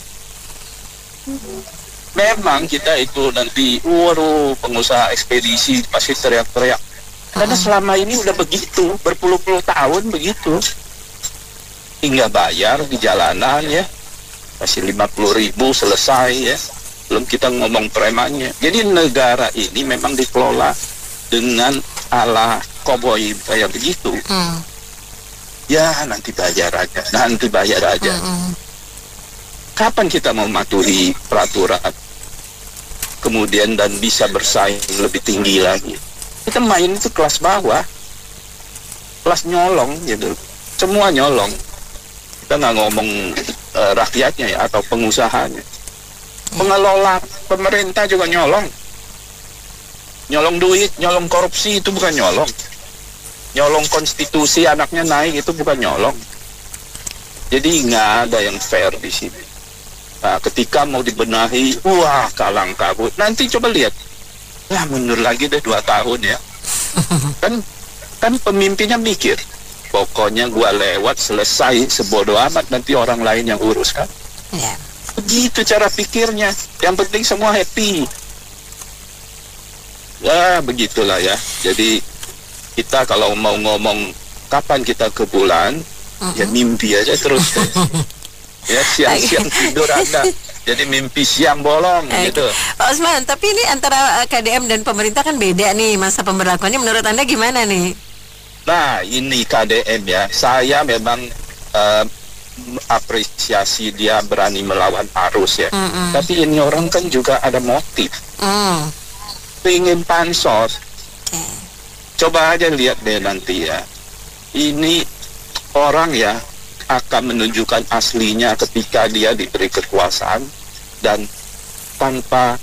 Memang kita itu nanti, waduh, pengusaha ekspedisi pasti teriak-teriak. Karena selama ini udah begitu, berpuluh-puluh tahun begitu. Hingga bayar di jalanan ya, masih 50.000 selesai ya. Belum kita ngomong premannya. Jadi negara ini memang dikelola dengan ala koboi kayak begitu. Ya nanti bayar aja, Kapan kita mau mematuhi peraturan kemudian dan bisa bersaing lebih tinggi lagi? Kita main itu kelas bawah, kelas nyolong gitu, semua nyolong. Kita nggak ngomong rakyatnya ya atau pengusahanya, pengelola pemerintah juga nyolong duit, nyolong korupsi, itu bukan nyolong. Nyolong konstitusi anaknya naik, itu bukan nyolong. Jadi nggak ada yang fair di sini. Nah, ketika mau dibenahi, wah kalang kabut. Nanti coba lihat, ya mundur lagi deh 2 tahun ya. kan pemimpinnya mikir, pokoknya gua lewat selesai, sebodoh amat, nanti orang lain yang urus kan. Begitu cara pikirnya. Yang penting semua happy. Ya begitulah ya. Jadi kita kalau mau ngomong kapan kita ke bulan, ya mimpi aja terus. Ya siang-siang tidur ada, jadi mimpi siang bolong gitu.
Pak Osman, tapi ini antara KDM dan pemerintah kan beda nih masa pemberlakuannya. Menurut Anda gimana nih?
Nah ini KDM ya, saya memang apresiasi dia berani melawan arus ya. Tapi ini orang kan juga ada motif, ingin pansos. Coba aja lihat deh nanti ya, ini orang ya akan menunjukkan aslinya ketika dia diberi kekuasaan dan tanpa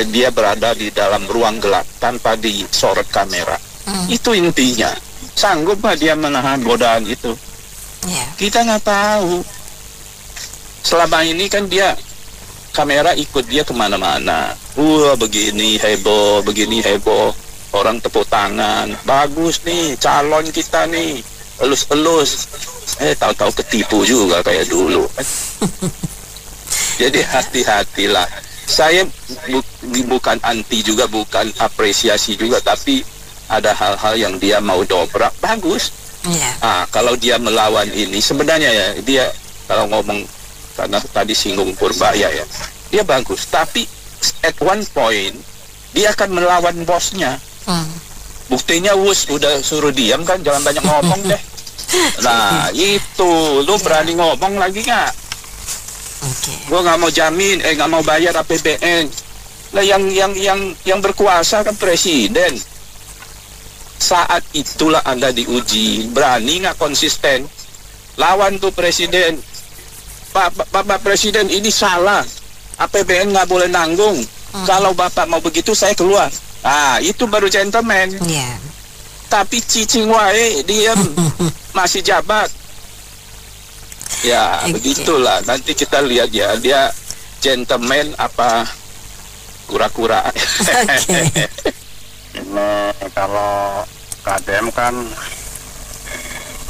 dia berada di dalam ruang gelap, tanpa disorot kamera. Itu intinya. Sanggup nggak dia menahan godaan itu? Kita nggak tahu. Selama ini kan dia kamera ikut dia kemana-mana. Begini heboh, orang tepuk tangan, bagus nih calon kita nih, elus-elus. Tahu-tahu ketipu juga kayak dulu. Jadi hati-hatilah. Saya bukan anti juga, bukan apresiasi juga, tapi ada hal-hal yang dia mau dobrak, bagus. Kalau dia melawan ini, sebenarnya ya dia kalau ngomong, karena tadi singgung Purbaya ya, dia bagus. Tapi at one point dia akan melawan bosnya. Buktinya udah suruh diam kan, jangan banyak ngomong deh. Nah itu, lu berani ngomong lagi nggak? Gua nggak mau jamin, nggak mau bayar APBN. Nah yang berkuasa kan presiden. Saat itulah Anda diuji, berani nggak konsisten? Lawan tuh presiden. Bapak presiden ini salah, APBN nggak boleh nanggung. Kalau bapak mau begitu saya keluar. Itu baru gentleman. Tapi cicing wae diam, masih jabat. Ya begitulah. Nanti kita lihat ya, dia gentleman apa kura-kura.
Ini kalau KDM kan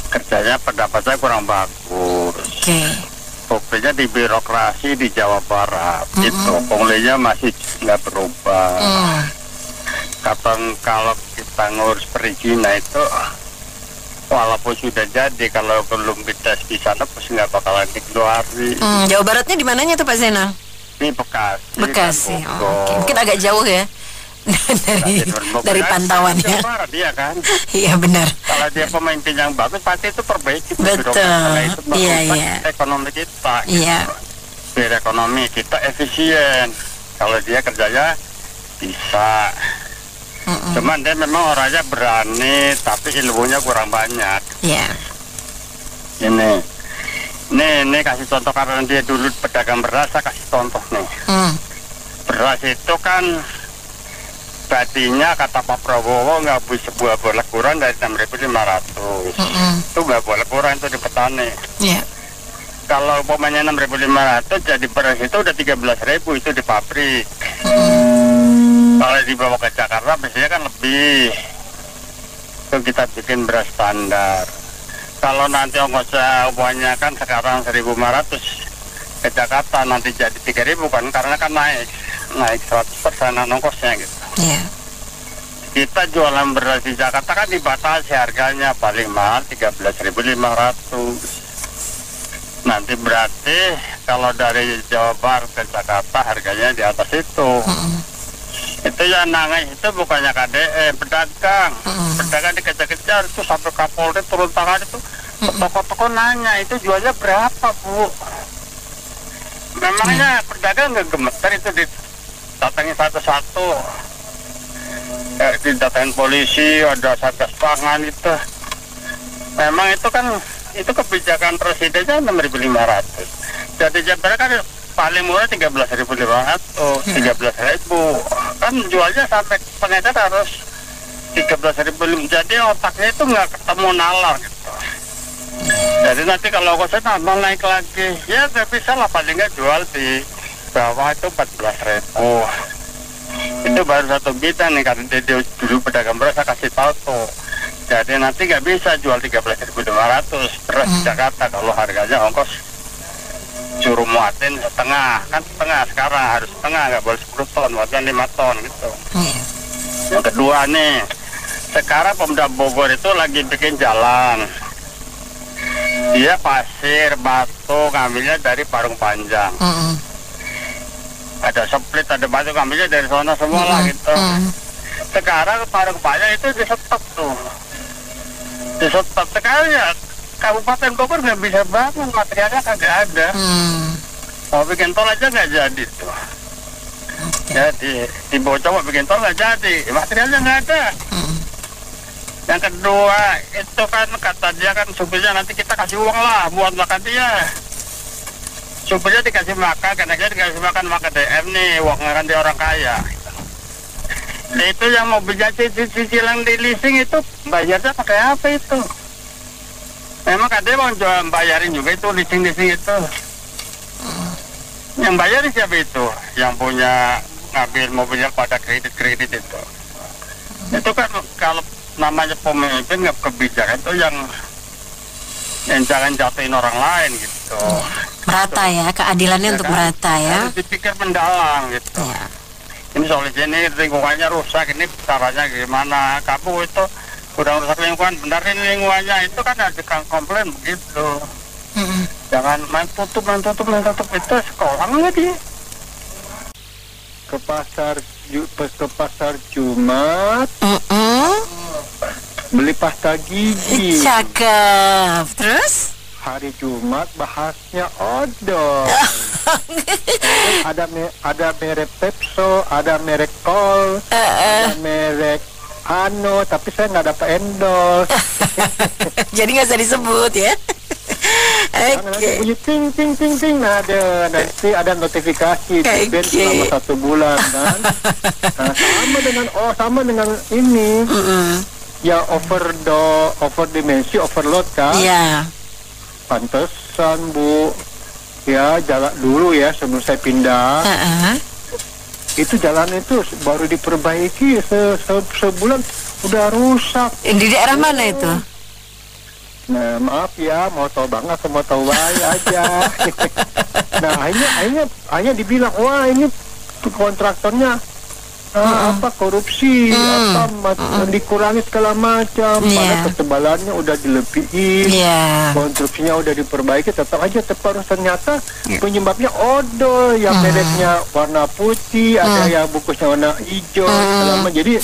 kerjanya pendapat saya kurang bagus. Buktinya di birokrasi di Jawa Barat itu punglinya masih nggak berubah. Kapan kalau kita ngurus perizinan itu, walaupun sudah jadi, kalau belum dites di sana pasti nggak bakalan dikeluarin.
Jawa Baratnya di mananya tuh Pak Zainal?
Ini Bekasi.
Bekasi. Mungkin agak jauh ya dari pantauannya.
Barat dia kan.
Iya benar.
Kalau dia pemimpin yang bagus pasti itu perbaiki.
Betul. Iya.
Ekonomi kita.
Iya.
Biar ekonomi kita efisien. Kalau dia kerjanya bisa. Cuman dia memang orangnya berani, tapi ilmunya kurang banyak. Ini kasih contoh, karena dia dulu pedagang beras, saya kasih contoh nih. Beras itu kan tadinya kata Pak Prabowo nggak boleh kurang dari 6.500. Itu nggak boleh kurang itu di petani. Kalau umpamanya 6.500 jadi beras itu udah 13.000 itu di pabrik. Kalau dibawa ke Jakarta biasanya kan lebih. Itu kita bikin beras standar. Kalau nanti ongkosnya umpamanya kan sekarang 1.500 ke Jakarta, nanti jadi 3.000 kan, karena kan naik 100% ongkosnya gitu. Kita jualan beras di Jakarta kan dibatasi harganya, paling mahal 13.500. Nanti berarti kalau dari Jawa Barat ke Jakarta harganya di atas itu. Itu yang nangis itu bukannya KDM, pedagang. Pedagang dikejar-kejar itu sampai Kapolri turun tangan itu. Toko-toko nanya itu jualnya berapa, Bu? Memangnya pedagang nggak gemeter itu didatangin satu-satu. Didatangin polisi, ada satgas pangan itu. Memang itu kan itu kebijakan presidennya 6.500. Jadi Jabar kan paling murah 13.500, 13.000. Kan jualnya sampai pengedar harus 13.000. Jadi otaknya itu nggak ketemu nalar gitu. Jadi nanti kalau kosnya tambah naik lagi, ya nggak bisa lah, paling nggak jual di bawah itu 14.000. Itu baru satu bidang nih, karena dia dulu pedagang beras saya kasih tahu tuh. Jadi nanti nggak bisa jual 13.500 beras di Jakarta kalau harganya ongkos suruh muatin setengah, kan setengah sekarang harus setengah, nggak boleh 10 ton, muatan 5 ton gitu. Yang kedua nih, sekarang Pemda Bogor itu lagi bikin jalan. Dia pasir, batu, ngambilnya dari Parung Panjang. Ada split, ada batu, ngambilnya dari sana semua lah gitu. Sekarang Parung Panjang itu di-stop tuh. Di-stop sekarang ya Kabupaten Bogor nggak bisa bangun, materialnya kagak ada. Mau bikin tol aja nggak jadi tuh. Ya di Bogor bikin tol nggak jadi, materialnya nggak ada. Yang kedua itu kan kata dia kan supirnya nanti kita kasih uang lah buat makan dia. Supirnya dikasih makan, kenanya dikasih makan DM nih, uangnya kan dia orang kaya. Nah, itu yang mobilnya cicilan di leasing itu bayarnya pakai apa itu? Memang katanya mau bayarin juga itu leasing itu. Yang bayarin siapa itu? Yang punya ngambil mobilnya pada kredit itu. Itu kan kalau namanya pemimpin nggak kebijakan itu yang jangan jatuhin orang lain gitu.
Merata ya, keadilannya ya untuk kan? Merata ya.
Harus dipikir mendalam gitu. Ini solusi ini lingkungannya rusak, ini caranya gimana? Kamu itu udah rusak lingkungan, benerin lingkungannya, itu kan ada komplain begitu. Jangan main tutup itu sekolah lagi.
Ke pasar Jumat. Beli pasta gigi.
Cakep. Terus?
Hari Jumat bahasnya odol. Ada merek Pepso, ada merek Kol, ada merek tapi saya nggak dapat endorse.
Jadi nggak usah disebut ya.
Oke. Bunyi ting. Nanti ada notifikasi band selama 1 bulan kan. Nah, sama dengan ini. Ya over dimensi, overload kan. Iya. Pantesan Bu, ya jalan dulu ya sebelum saya pindah. Itu jalan itu baru diperbaiki sebulan udah rusak.
Di daerah mana itu?
Nah maaf ya, mau tahu banget mau tahu aja. Nah akhirnya dibilang wah ini kontraktornya korupsi, dikurangi segala macam, padahal ketebalannya udah dilebihin, konstruksinya udah diperbaiki, tetap harus ternyata penyebabnya odol, yang mereknya warna putih, ada yang bungkusnya warna hijau, jadi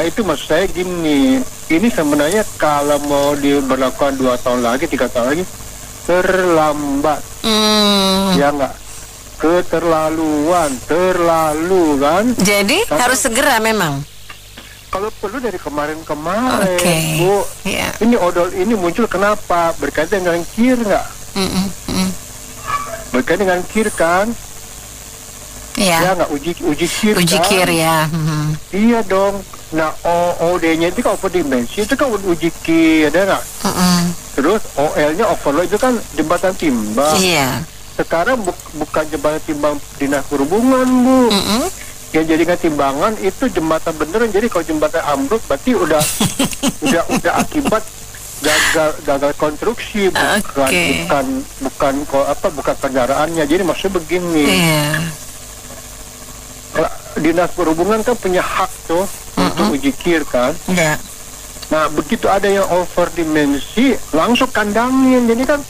itu maksud saya gini, ini sebenarnya kalau mau diberlakukan 2 tahun lagi, 3 tahun lagi, terlambat, ya enggak? Terlalu kan. Jadi
harus segera memang.
Kalau perlu dari kemarin Bu. Ini odol ini muncul kenapa? Berkaitan dengan KIR nggak? Berkaitan dengan KIR kan? Ya nggak uji KIR. Uji kan?
KIR ya.
Iya dong. Nah OD-nya itu kan over dimensi itu kan uji KIR, ada nggak?
Terus OL-nya overload itu kan jembatan timbang.
Iya.
Sekarang bukan jembatan timbang dinas perhubungan, Bu. Yang jadikan timbangan itu jembatan beneran. Jadi kalau jembatan ambruk berarti udah akibat gagal konstruksi, bukan kendaraannya. Jadi maksudnya begini. Dinas perhubungan kan punya hak tuh untuk uji kir kan. Nah begitu ada yang over dimensi langsung kandangin, jadi kan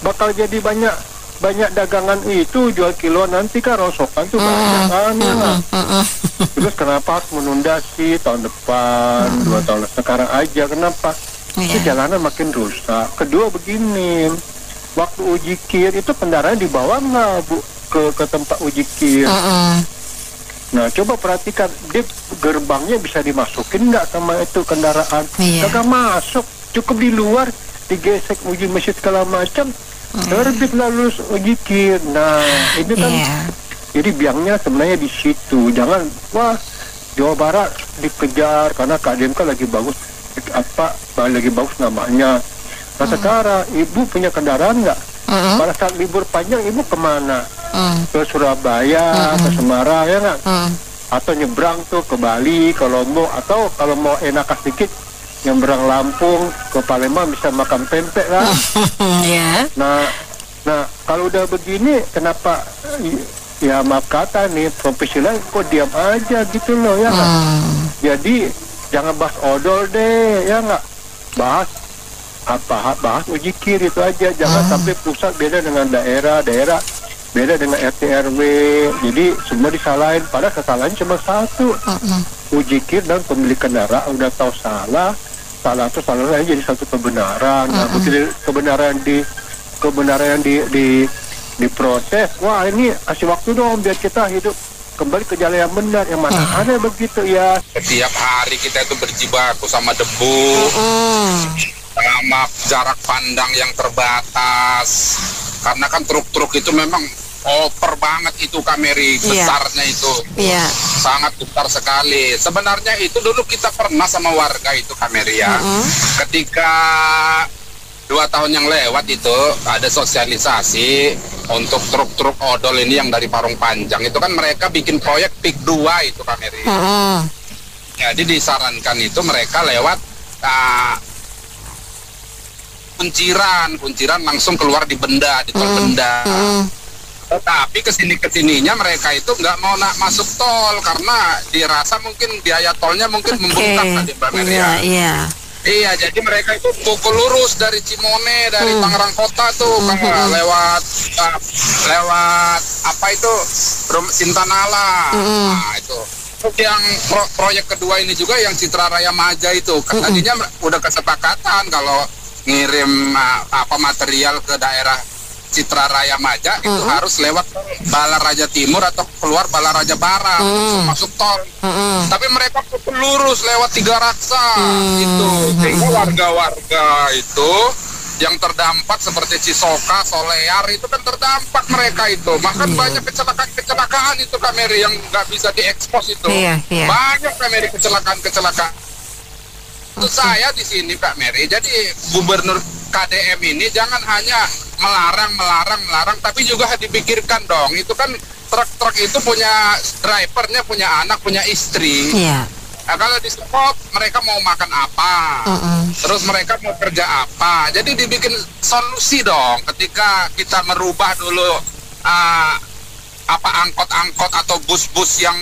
bakal jadi banyak dagangan itu jual kilo, nanti kan rongsokan tuh banyak kan. Terus kenapa harus menunda sih tahun depan, 2 tahun sekarang aja, kenapa? Itu jalanan makin rusak. Kedua begini, waktu uji kir itu kendaraan dibawa nggak, Bu, ke tempat uji kir? Nah, coba perhatikan, dia gerbangnya bisa dimasukin nggak sama itu kendaraan? Kagak masuk, cukup di luar, digesek uji mesin segala macam, terbit lalu uji kir. Nah, ini kan, jadi biangnya sebenarnya di situ. Jangan, wah, Jawa Barat dikejar karena KDM kan lagi bagus, lagi bagus namanya. Nah, sekarang Ibu punya kendaraan nggak? Pada saat libur panjang Ibu kemana? Ke Surabaya, ke Semarang, ya nggak? Atau nyebrang tuh ke Bali, ke Lombok, atau kalau mau enak sedikit nyebrang Lampung ke Palembang bisa makan pempek lah. Nah kalau udah begini kenapa ya maaf kata nih profesional kok diam aja gitu loh, ya nggak? Jadi jangan bahas odol deh, ya nggak? Bahas uji kir itu aja, jangan sampai pusat beda dengan daerah beda dengan RT RW, jadi semua disalahin, padahal kesalahannya cuma satu, uji kir dan pemilik kendaraan udah tahu salah itu salahnya jadi satu kebenaran. Nah, begitu kebenaran diproses, wah ini kasih waktu dong biar kita hidup kembali ke jalan yang benar, yang mana ada begitu ya.
Setiap hari kita itu berjibaku sama debu, sama jarak pandang yang terbatas, karena kan truk-truk itu memang over banget itu Kameri, besarnya itu sangat besar sekali. Sebenarnya itu dulu kita pernah sama warga itu Kameri ya, ketika 2 tahun yang lewat itu ada sosialisasi untuk truk-truk odol ini yang dari Parung Panjang itu kan mereka bikin proyek PIK 2 itu Kameri. Jadi disarankan itu mereka lewat kunciran langsung keluar di Benda, di tol Benda. Tapi kesininya mereka itu nggak mau masuk tol karena dirasa mungkin biaya tolnya mungkin membengkak tadi Mbak Meria. Iya, jadi mereka itu pukul lurus dari Cimone, dari Tangerang Kota tuh, lewat apa itu Sintanala. Nah itu. Yang proyek kedua ini juga yang Citra Raya Maja itu, tadinya udah kesepakatan kalau ngirim material ke daerah Citra Raya Maja itu harus lewat Balaraja Timur atau keluar Balaraja Barat masuk tol. Tapi mereka lurus lewat Tiga Raksa itu, sehingga warga-warga itu yang terdampak seperti Cisoka, Solear itu kan terdampak mereka itu. Bahkan banyak kecelakaan itu Kameri yang nggak bisa diekspos itu. Banyak Kameri kecelakaan. Untuk saya di sini Kak Mary, jadi Gubernur KDM ini jangan hanya melarang, tapi juga dipikirkan dong. Itu kan truk-truk itu punya drivernya, punya anak, punya istri. Nah, kalau di stop mereka mau makan apa, terus mereka mau kerja apa. Jadi dibikin solusi dong. Ketika kita merubah dulu angkot-angkot atau bus-bus yang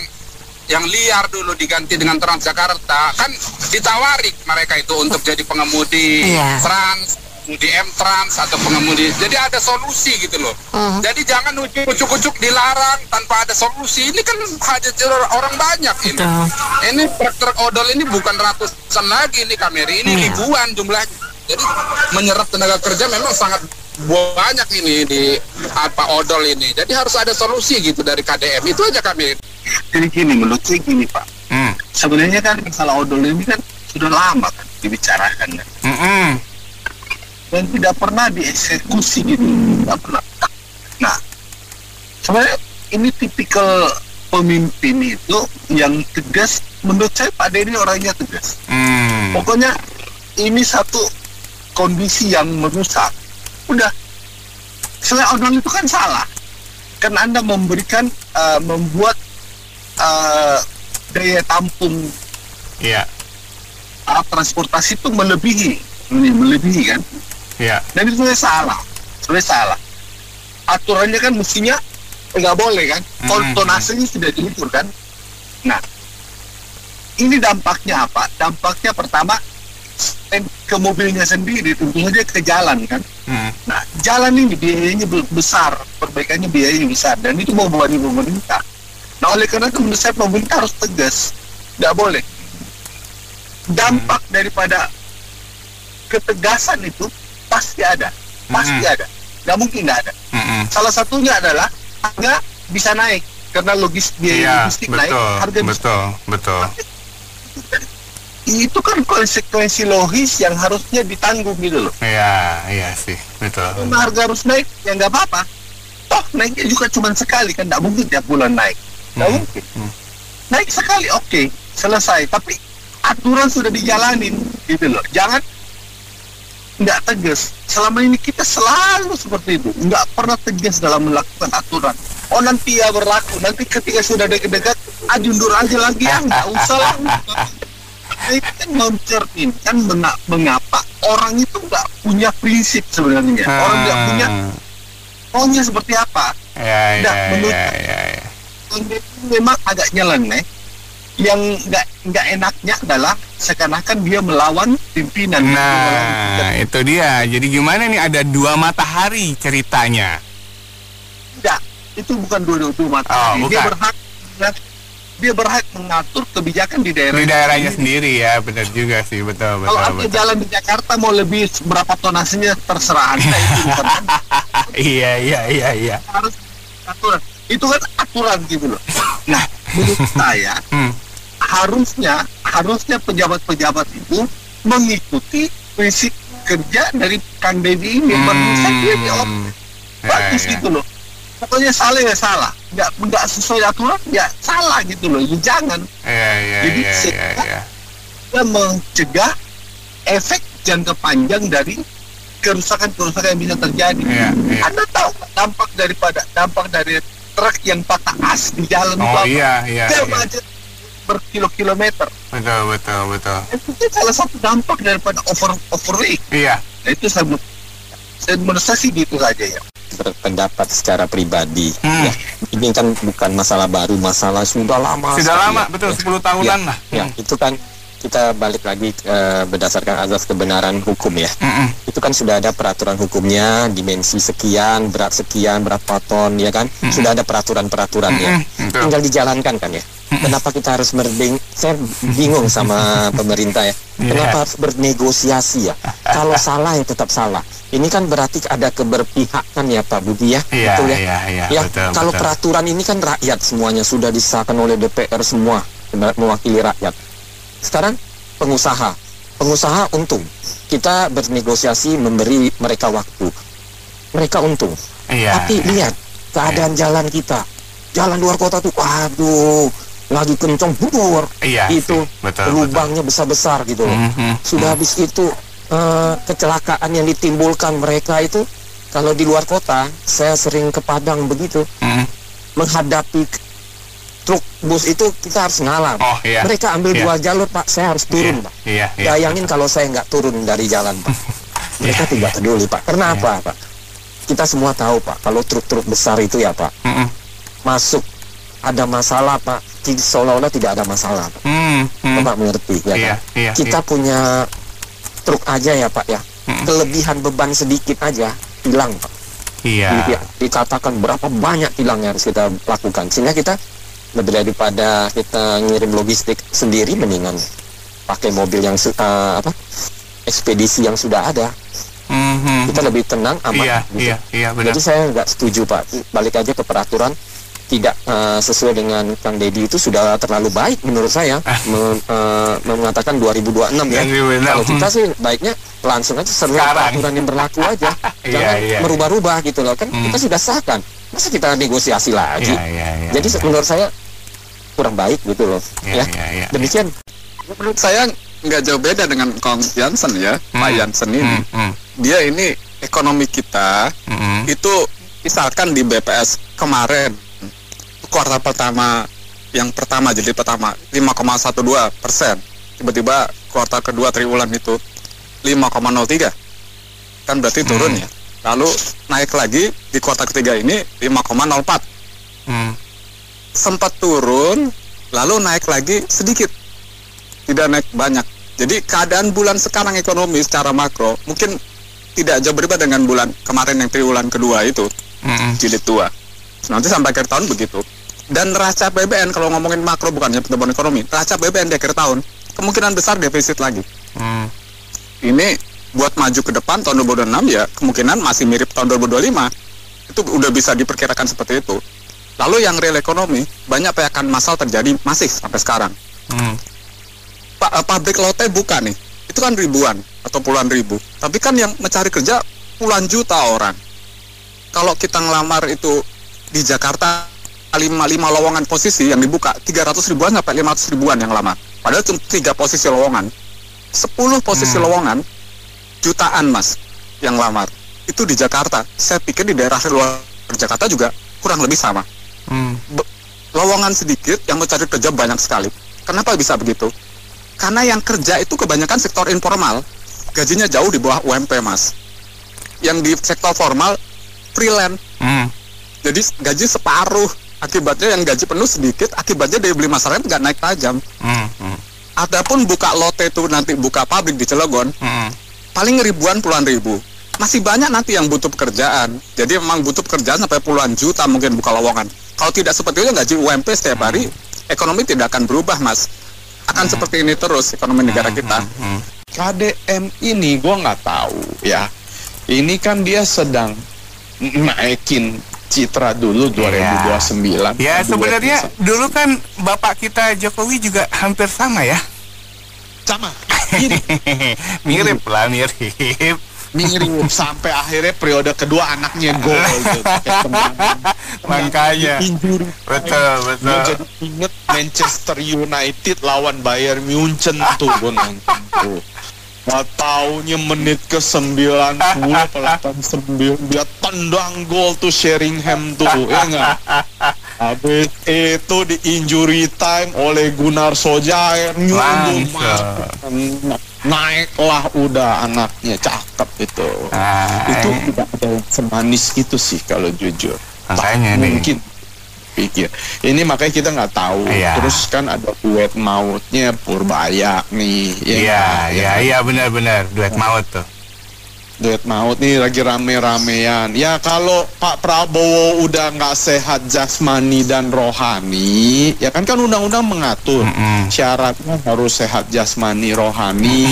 liar dulu diganti dengan Transjakarta, kan ditawari mereka itu untuk jadi pengemudi Trans, pengemudi M-Trans atau pengemudi. Jadi ada solusi gitu loh. Jadi jangan ujuk-ujuk dilarang tanpa ada solusi. Ini kan hajat orang banyak ini. Ini truk-truk odol ini bukan ratusan lagi nih Kameri, ini ribuan jumlahnya. Jadi menyerap tenaga kerja memang sangat banyak ini di odol ini. Jadi harus ada solusi gitu dari KDM. Itu aja Kameri.
Jadi gini, menurut saya gini Pak, sebenarnya kan masalah odol ini kan sudah lama kan dibicarakan kan, dan tidak pernah dieksekusi gitu, tidak pernah. Nah, sebenarnya ini tipikal pemimpin itu yang tegas. Menurut saya Pak Denny orangnya tegas. Pokoknya ini satu kondisi yang merusak, udah selain odol itu kan salah, karena Anda memberikan membuat daya tampung alat transportasi itu melebihi kan, dan itu sebenarnya salah. Aturannya kan mestinya nggak boleh kan, tonasenya sudah diukur kan. Nah, ini dampaknya apa? Dampaknya pertama ke mobilnya sendiri, tentu saja ke jalan kan. Nah, jalan ini biayanya besar, perbaikannya biayanya besar, dan itu mau buat pemerintah. Nah, oleh karena itu menurut saya pemerintah harus tegas, nggak boleh. Dampak daripada ketegasan itu pasti ada, nggak mungkin nggak ada. Salah satunya adalah harga bisa naik karena biaya logistik naik, harga
betul.
Itu kan konsekuensi logis yang harusnya ditanggung gitu loh.
Iya sih, betul.
Karena harga harus naik, ya nggak apa-apa. Toh naiknya juga cuma sekali kan, nggak mungkin tiap bulan naik, nggak mungkin. Naik sekali, oke, selesai. Tapi aturan sudah dijalanin gitu loh. Jangan nggak tegas. Selama ini kita selalu seperti itu, nggak pernah tegas dalam melakukan aturan. Oh nanti ya berlaku, nanti ketika sudah dekat-dekat, jundur aja lagi ya, nggak usah lah. Itu kan mencerminkan mengapa orang itu nggak punya prinsip sebenarnya. Orang nggak punya maunya seperti apa. Menurut memang agak nyeleneh. Yang nggak enaknya adalah seakan-akan dia melawan pimpinan.
Nah, itu dia. Jadi gimana nih, ada dua matahari ceritanya?
Tidak, itu bukan dua matahari. Dia berhak mengatur kebijakan di
daerahnya sendiri ya, benar juga sih, betul.
Kalau Anda jalan di Jakarta mau lebih berapa tonasinya terserah Anda, itu bukan Anda.
Iya.
Harus aturan. Itu kan aturan gitu loh. Nah, menurut saya harusnya pejabat-pejabat itu mengikuti prinsip kerja dari Kang Deddy ini. Menurut saya dia bagus gitu loh. Pokoknya salah ya salah, nggak sesuai aturan ya salah gitu loh. Ya jangan. Jadi kita mencegah efek jangka panjang dari kerusakan-kerusakan yang bisa terjadi. Anda tahu dampak dari truk yang patah as di jalan macet berkilo-kilometer.
Betul.
Itu salah satu dampak daripada overweight. Nah, itu menurut saya sih gitu saja ya.
Berpendapat secara pribadi ya, ini kan bukan masalah baru, masalah sudah lama,
betul, 10 tahunan lah.
Itu kan kita balik lagi berdasarkan azas kebenaran hukum ya. Itu kan sudah ada peraturan hukumnya, dimensi sekian, berapa ton ya kan, sudah ada peraturan-peraturannya, tinggal dijalankan kan ya. Kenapa kita harus saya bingung sama pemerintah ya, kenapa harus bernegosiasi ya? Kalau salah ya tetap salah. Ini kan berarti ada keberpihakan ya Pak Budi ya, betul ya. Betul, kalau peraturan ini kan rakyat semuanya sudah disahkan oleh DPR semua, mewakili rakyat. Sekarang pengusaha untung, kita bernegosiasi memberi mereka waktu, mereka untung. Tapi lihat keadaan jalan kita, jalan luar kota tuh, waduh, lagi kencang bubur, itu lubangnya besar-besar gitu loh. Sudah habis itu kecelakaan yang ditimbulkan mereka itu, kalau di luar kota, saya sering ke Padang begitu, menghadapi truk bus itu kita harus ngalah. Mereka ambil 2 jalur Pak, saya harus turun Pak. Bayangin kalau saya nggak turun dari jalan Pak. Mereka tidak peduli Pak. Karena apa Pak? Kita semua tahu Pak, kalau truk-truk besar itu ya Pak, masuk ada masalah Pak, seolah-olah tidak ada masalah Pak. Bapak mengerti ya kan? Kita punya truk aja ya Pak ya, kelebihan beban sedikit aja hilang Pak. Dikatakan berapa banyak tilang yang harus kita lakukan, sehingga kita lebih daripada kita ngirim logistik sendiri, mendingan pakai mobil yang ekspedisi yang sudah ada. Kita lebih tenang, aman gitu. Jadi saya nggak setuju Pak, balik aja ke peraturan, tidak sesuai dengan Kang Deddy itu sudah terlalu baik menurut saya. Mengatakan 2026 ya. Kalau kita sih baiknya langsung aja peraturan yang berlaku aja. Jangan merubah-rubah gitu loh. Kan kita sudah sahkan. Masa kita negosiasi lagi? Jadi menurut saya kurang baik gitu loh. Demikian.
Menurut saya
nggak jauh beda dengan Kong Jansen ya, Pak Jansen ini. Dia ini ekonomi kita itu misalkan di BPS kemarin kuartal pertama yang pertama jadi pertama 5,12%, tiba-tiba kuartal kedua triwulan itu 5,03, kan berarti turun ya. Lalu naik lagi di kuartal ketiga ini 5,04. Sempat turun, lalu naik lagi sedikit, tidak naik banyak. Jadi keadaan bulan sekarang ekonomi secara makro mungkin tidak jauh berbeda dengan bulan kemarin yang triwulan kedua itu, jilid 2. Nanti sampai akhir tahun begitu. Dan neraca PBN kalau ngomongin makro bukannya pertumbuhan ekonomi, neraca PBN di akhir tahun kemungkinan besar defisit lagi. Ini buat maju ke depan tahun 2026 ya kemungkinan masih mirip tahun 2025. Itu udah bisa diperkirakan seperti itu. Lalu yang real ekonomi banyak PHK massal terjadi masih sampai sekarang. Pabrik lotte buka nih, itu kan ribuan atau puluhan ribu. Tapi kan yang mencari kerja puluhan juta orang. Kalau kita ngelamar itu di Jakarta 5 lowongan posisi yang dibuka 300 ribuan sampai 500 ribuan yang lamar. Padahal cuma 3 posisi lowongan. 10 posisi lowongan jutaan mas yang lamar. Itu di Jakarta. Saya pikir di daerah luar Jakarta juga kurang lebih sama. Lowongan sedikit yang mencari kerja banyak sekali. Kenapa bisa begitu? Karena yang kerja itu kebanyakan sektor informal, gajinya jauh di bawah UMP mas. Yang di sektor formal freelance. Jadi gaji separuh. Akibatnya yang gaji penuh sedikit, akibatnya daya beli masyarakat nggak naik tajam. Adapun buka lotte itu nanti buka pabrik di Cilegon, paling ribuan puluhan ribu. Masih banyak nanti yang butuh pekerjaan. Jadi memang butuh pekerjaan sampai puluhan juta mungkin buka lowongan. Kalau tidak seperti itu gaji UMP setiap hari, ekonomi tidak akan berubah mas. Akan seperti ini terus ekonomi negara kita.
KDM ini gue nggak tahu ya. Ini kan dia sedang naikin citra dulu 2029.
Ya sebenarnya dulu kan bapak kita Jokowi juga hampir sama ya.
Sama.
Mirip lah, mirip
sampai akhirnya periode kedua anaknya gol gitu.
Makanya betul.
Jadi inget Manchester United lawan Bayern Munchen tuh gue nonton tuh. Nggak taunya menit ke 90 89 dia tendang gol tuh Sheringham tuh ya nggak. Habis itu di injury time oleh Gunnar Solskjaer naiklah udah anaknya cakep itu. Itu tidak ada yang semanis itu sih kalau jujur.
Makanya
mungkin pikir ini makanya kita nggak tahu. Terus kan ada duet mautnya Purbaya nih.
Iya benar duet maut tuh.
Duet maut nih lagi rame-ramean. Ya kalau Pak Prabowo udah nggak sehat jasmani dan rohani, ya kan undang-undang mengatur syaratnya harus sehat jasmani rohani,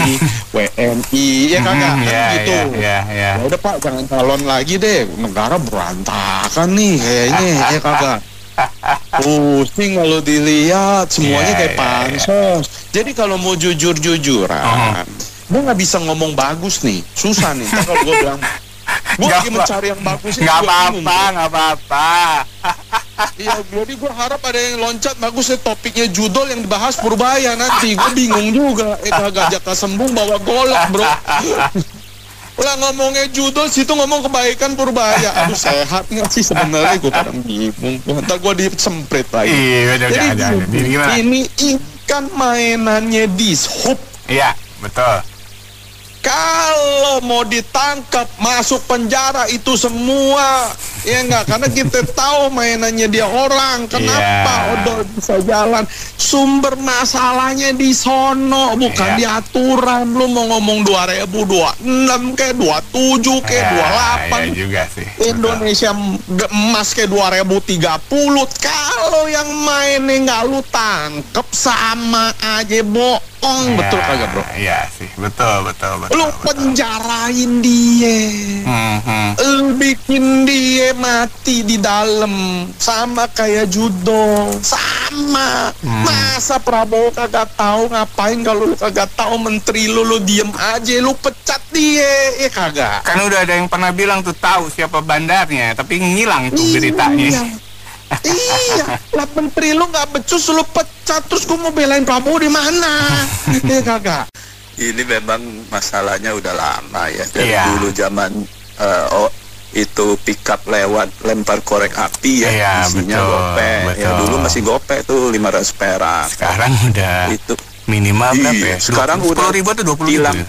WNI, ya kagak gitu. Ya udah Pak jangan calon lagi deh, negara berantakan nih kayaknya, ya kagak. Pusing kalau dilihat semuanya kayak pansos. Jadi kalau mau jujur-jujuran, gue nggak bisa ngomong bagus nih, susah nih. Kalau gue bilang, gue lagi mencari yang bagus.
Nggak apa-apa.
Iya, jadi gue harap ada yang loncat bagusnya topiknya judul yang dibahas Purbaya nanti. Gue bingung juga. Kagak Jaka Sembung bawa golok bro. Lah ngomongnya judul situ ngomong kebaikan Purbaya. Aduh sehat nggak sih sebenarnya, gue kadang bingung. Ntar gue disemprit lagi. Jadi ini ikan mainannya Dishub.
Iya betul.
Kalau mau ditangkap masuk penjara itu semua, ya enggak, karena kita tahu mainannya dia orang. Kenapa odol bisa jalan? Sumber masalahnya di sono, bukan di aturan. Lu mau ngomong 2026 kayak 27 kayak 28
juga sih.
Indonesia emas kayak 2030. Kalau yang mainnya nggak lu tangkep sama aja bohong. Betul kagak bro?
Iya sih, betul.
Lu penjarain dia, lu bikin dia mati di dalam, sama kayak judo, sama. Masa Prabowo kagak tahu ngapain? Kalau lu kagak tahu menteri lu diem aja, lu pecat dia, ya kagak?
Kan udah ada yang pernah bilang tuh tahu siapa bandarnya, tapi ngilang tuh beritanya.
Iya, lah menteri lu nggak becus lu pecat, terus gua mau belain Prabowo di mana? Ya kagak.
ini memang masalahnya udah lama ya. Dari
Iya.
dulu zaman itu pickup lewat lempar korek api ya,
Iya,
isinya
betul,
gope. Ya
betul.
dulu masih gope tuh 500 perak.
Sekarang udah
itu
minimal berapa ya?
Sekarang udah
10.000 atau 20.000
tilang,
ya?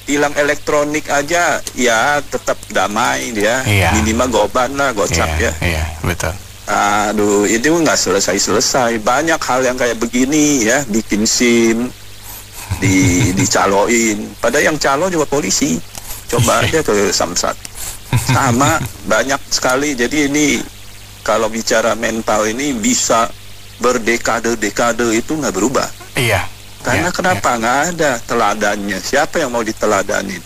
tilang elektronik aja ya tetap damai dia.
Iya.
Minimal goban lah, gocap ya.
Iya, betul.
Aduh, itu nggak selesai-selesai. Banyak hal yang kayak begini ya, bikin SIM, dicaloin. Padahal yang calo juga polisi. Coba aja ke Samsat. Sama, banyak sekali. Jadi ini kalau bicara mental ini bisa berdekade-dekade itu nggak berubah.
Iya.
Karena kenapa nggak ada teladannya? Siapa yang mau diteladanin?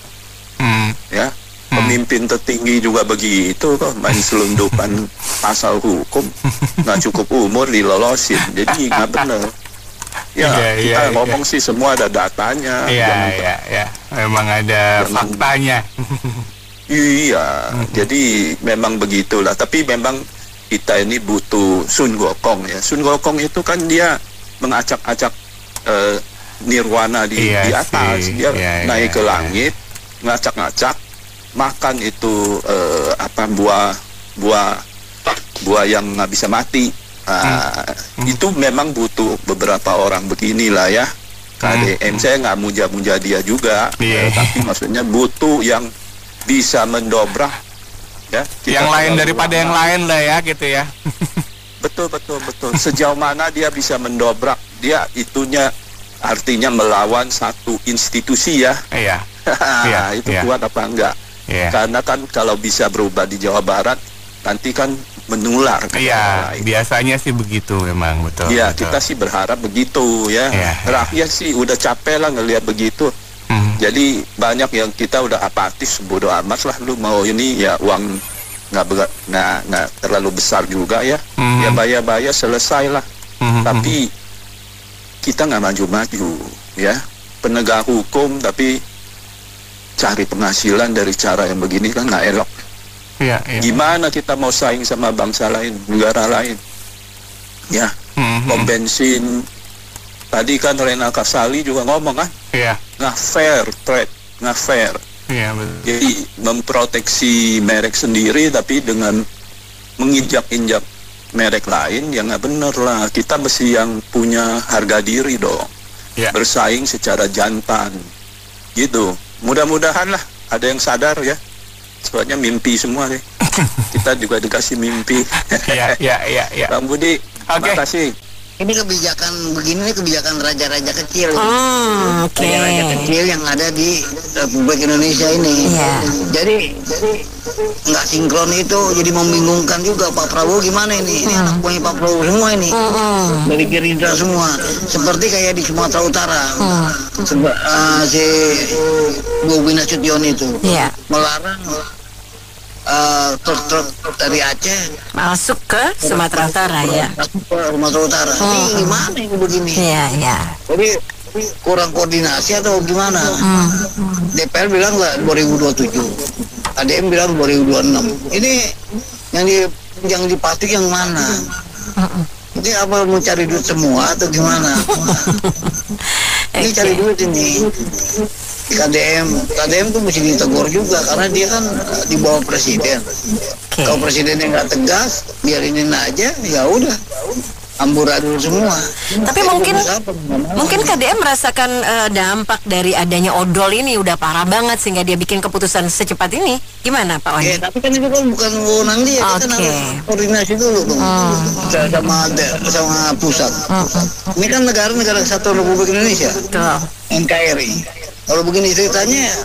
Ya. Pemimpin tertinggi juga begitu kok, main selundupan pasal hukum, nggak cukup umur dilolosin, jadi nggak benar. Ya, kita ngomong sih semua ada datanya.
Iya, memang ada faktanya.
Iya, jadi memang begitulah. Tapi memang kita ini butuh Sun Gokong ya. Sun Gokong itu kan dia mengacak-acak nirwana di atas, dia naik ke langit, ngacak-ngacak. Makan itu buah yang nggak bisa mati. Itu memang butuh beberapa orang beginilah ya. KDM saya nggak muja-muja dia juga, tapi maksudnya butuh yang bisa mendobrak ya.
Yang lain daripada yang lain lah ya gitu ya.
Betul. Sejauh mana dia bisa mendobrak? Dia itunya artinya melawan satu institusi ya.
Iya.
Itu kuat apa enggak? Karena kan kalau bisa berubah di Jawa Barat nanti kan menular ke
Iya, biasanya sih begitu memang, betul.
Iya,
betul.
kita sih berharap begitu ya. Rakyat sih udah capek lah ngelihat begitu. Jadi banyak yang kita udah apatis, bodo amat lah, lu mau ini ya uang nggak terlalu besar juga ya. Ya bayar selesai lah. Tapi kita nggak maju-maju ya. Penegak hukum tapi cari penghasilan dari cara yang begini kan nggak elok.
Iya.
Gimana kita mau saing sama bangsa lain, negara lain? Ya, pom bensin. Tadi kan Rena Kasali juga ngomong kan?
Iya.
Nggak fair trade, nggak fair.
Iya, betul.
Jadi memproteksi merek sendiri tapi dengan menginjak-injak merek lain ya nggak bener lah. Kita mesti yang punya harga diri dong. Bersaing secara jantan. Gitu. Mudah-mudahan lah ada yang sadar ya. Soalnya mimpi semua deh. Kita juga dikasih mimpi.
Iya.
Bang Budi, terima kasih.
Ini kebijakan begini, kebijakan raja-raja kecil.
Oke.
Raja-raja kecil yang ada di Republik Indonesia ini. Jadi nggak sinkron itu, jadi membingungkan juga. Pak Prabowo gimana ini? Ini anak buahnya Pak Prabowo semua ini. Dari Gerindra semua. Seperti kayak di Sumatera Utara. Si Bobi Nasution itu melarang truk-truk dari Aceh
masuk ke Sumatera Utara ya.
Masuk ke Sumatera Utara. Ini gimana ini begini?
Iya.
Jadi kurang koordinasi atau gimana? DPR bilang nggak 2027, ADM bilang 2026. Ini yang dipatik yang mana? Ini apa mau cari duit semua atau gimana? Ini cari duit ini. KDM tuh mesti ditegur juga karena dia kan di bawah presiden. Kalau presidennya nggak tegas, biarinin aja, ya udah amburadul semua.
Tapi mungkin KDM merasakan dampak dari adanya odol ini udah parah banget sehingga dia bikin keputusan secepat ini. Gimana Pak Wandi?
Tapi kan itu kan bukan wewenang dia, kita harus koordinasi dulu dong sama pusat. Ini kan negara kesatuan Republik Indonesia, NKRI. Kalau begini ceritanya,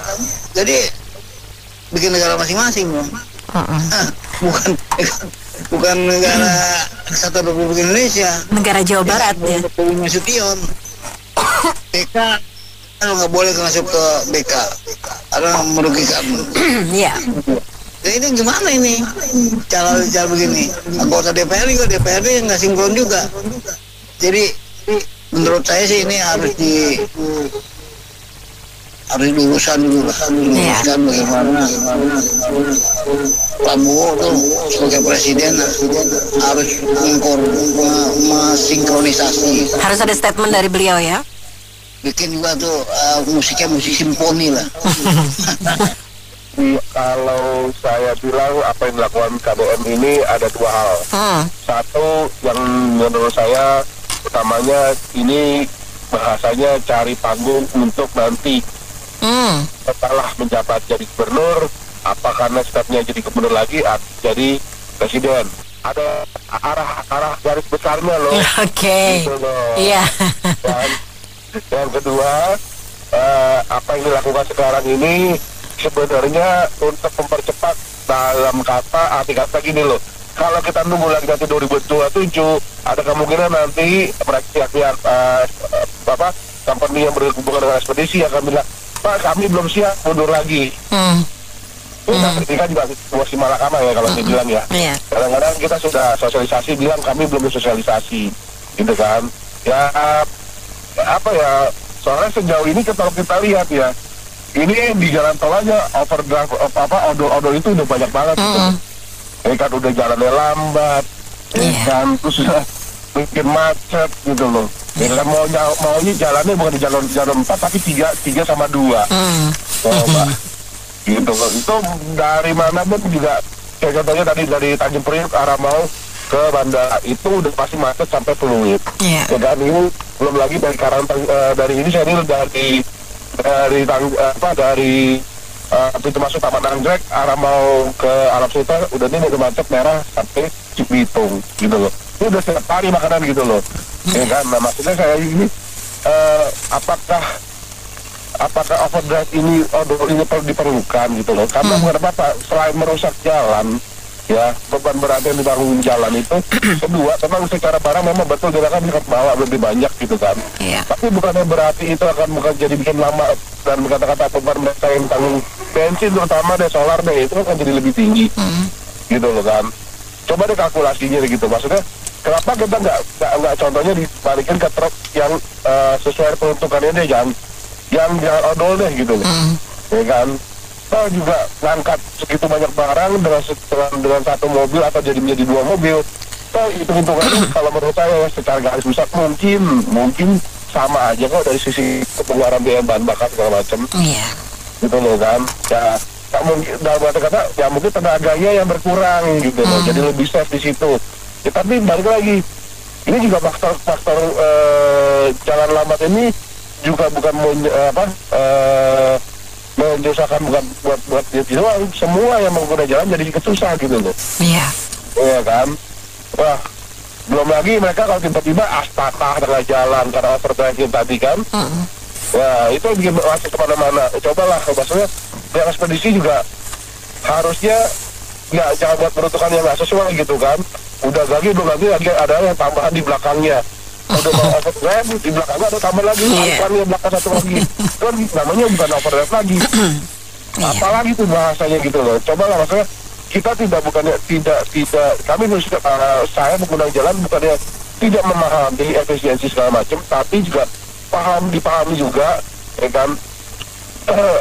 jadi bikin negara masing-masing dong. Bukan negara kesatuan Republik Indonesia.
Negara Jawa Barat ya.
Bobi Nasution. BK kalau nggak boleh masuk ke BK karena merugikan.
Iya.
Jadi ini gimana ini cara begini? Anggota DPR juga DPRD nggak sinkron juga. Jadi menurut saya sih ini harus diluruskan bagaimana Prabowo tuh sebagai presiden harus mensinkronisasi.
Harus ada statement dari beliau ya.
bikin juga tuh musiknya musik simfoni lah.
Kalau saya bilang apa yang dilakukan KDM ini ada dua hal. Satu yang menurut saya utamanya ini bahasanya cari panggung untuk nanti setelah menjabat jadi gubernur, apa karena stepnya jadi gubernur lagi jadi presiden. Ada arah garis besarnya loh.
Oke.
Gitu loh.
Iya.
Dan yang kedua, apa yang dilakukan sekarang ini sebenarnya untuk mempercepat dalam arti kata gini loh. Kalau kita nunggu lagi nanti 2027, ada kemungkinan nanti pihak-pihak company yang berhubungan dengan ekspedisi akan bilang, Pak, kami belum siap mundur lagi. Ini kan juga masih malakama ya kalau saya bilang ya. Kadang-kadang kita sudah sosialisasi bilang kami belum sosialisasi, gitu kan? Ya apa ya? Soalnya sejauh ini kalau kita lihat ya, ini di jalan tol aja overdraft odol itu udah banyak banget. Gitu. Ini kan udah jalannya lambat, kan terus bikin macet gitu loh. Ya kan maunya jalannya bukan di jalan 4 tapi 3 sama 2. Coba. Gitu loh. Itu dari mana pun juga kayak contohnya tadi dari Tanjung Priok arah mau ke bandara itu udah pasti macet sampai Pluit. Ya kan ini belum lagi dari dari ini saya ini dari pintu masuk Taman Anggrek arah mau ke Alam Sutra udah ini udah macet merah sampai Cibitung gitu loh. Ini udah setiap hari makanan gitu loh. Ya kan, nah maksudnya saya ini apakah overdrive ini perlu diperlukan gitu loh, karena kenapa selain merusak jalan ya, beban berat yang dibangun jalan itu kedua, memang secara barang memang betul dia akan bawa lebih banyak gitu kan, tapi bukannya berarti itu bukan jadi bikin lama dan kata-kata beban mereka yang tanggung bensin terutama deh, solar deh, itu akan jadi lebih tinggi gitu loh kan. Coba deh kalkulasinya gitu, maksudnya kenapa kita nggak contohnya dibalikin ke truk yang sesuai peruntukannya deh, jangan odol deh gitu loh, ya kan? Kita juga ngangkat segitu banyak barang dengan satu mobil atau jadi menjadi 2 mobil. Kita hitung-hitungannya kalau menurut saya secara garis besar mungkin sama aja kok dari sisi pengeluaran biaya bahan bakar segala macam. Gitu loh kan? Ya mungkin dalam kata ya mungkin tenaganya yang berkurang gitu loh, jadi lebih safe di situ. Ya, tapi balik lagi, ini juga faktor jalan lambat ini juga bukan menyusahkan bukan buat dia doang, semua yang menggunakan jalan jadi kesusah gitu loh. Iya kan. Wah, belum lagi mereka kalau tiba-tiba astaka tengah jalan karena overdrive tadi kan. Wah, itu bikin masuk kemana-mana. Cobalah, maksudnya pihak ekspedisi juga harusnya jangan buat peruntukan yang nggak sesuai gitu kan. Udah lagi ada yang tambahan di belakangnya. Udah mau overdrive, di belakangnya ada tambah lagi, angkuannya belakang satu lagi. Kan namanya bukan overdrive lagi. Apalagi tuh bahasanya gitu loh. Cobalah, maksudnya kita bukannya kami saya menggunakan jalan bukannya tidak memahami efisiensi segala macam, tapi juga dipahami juga, ya kan?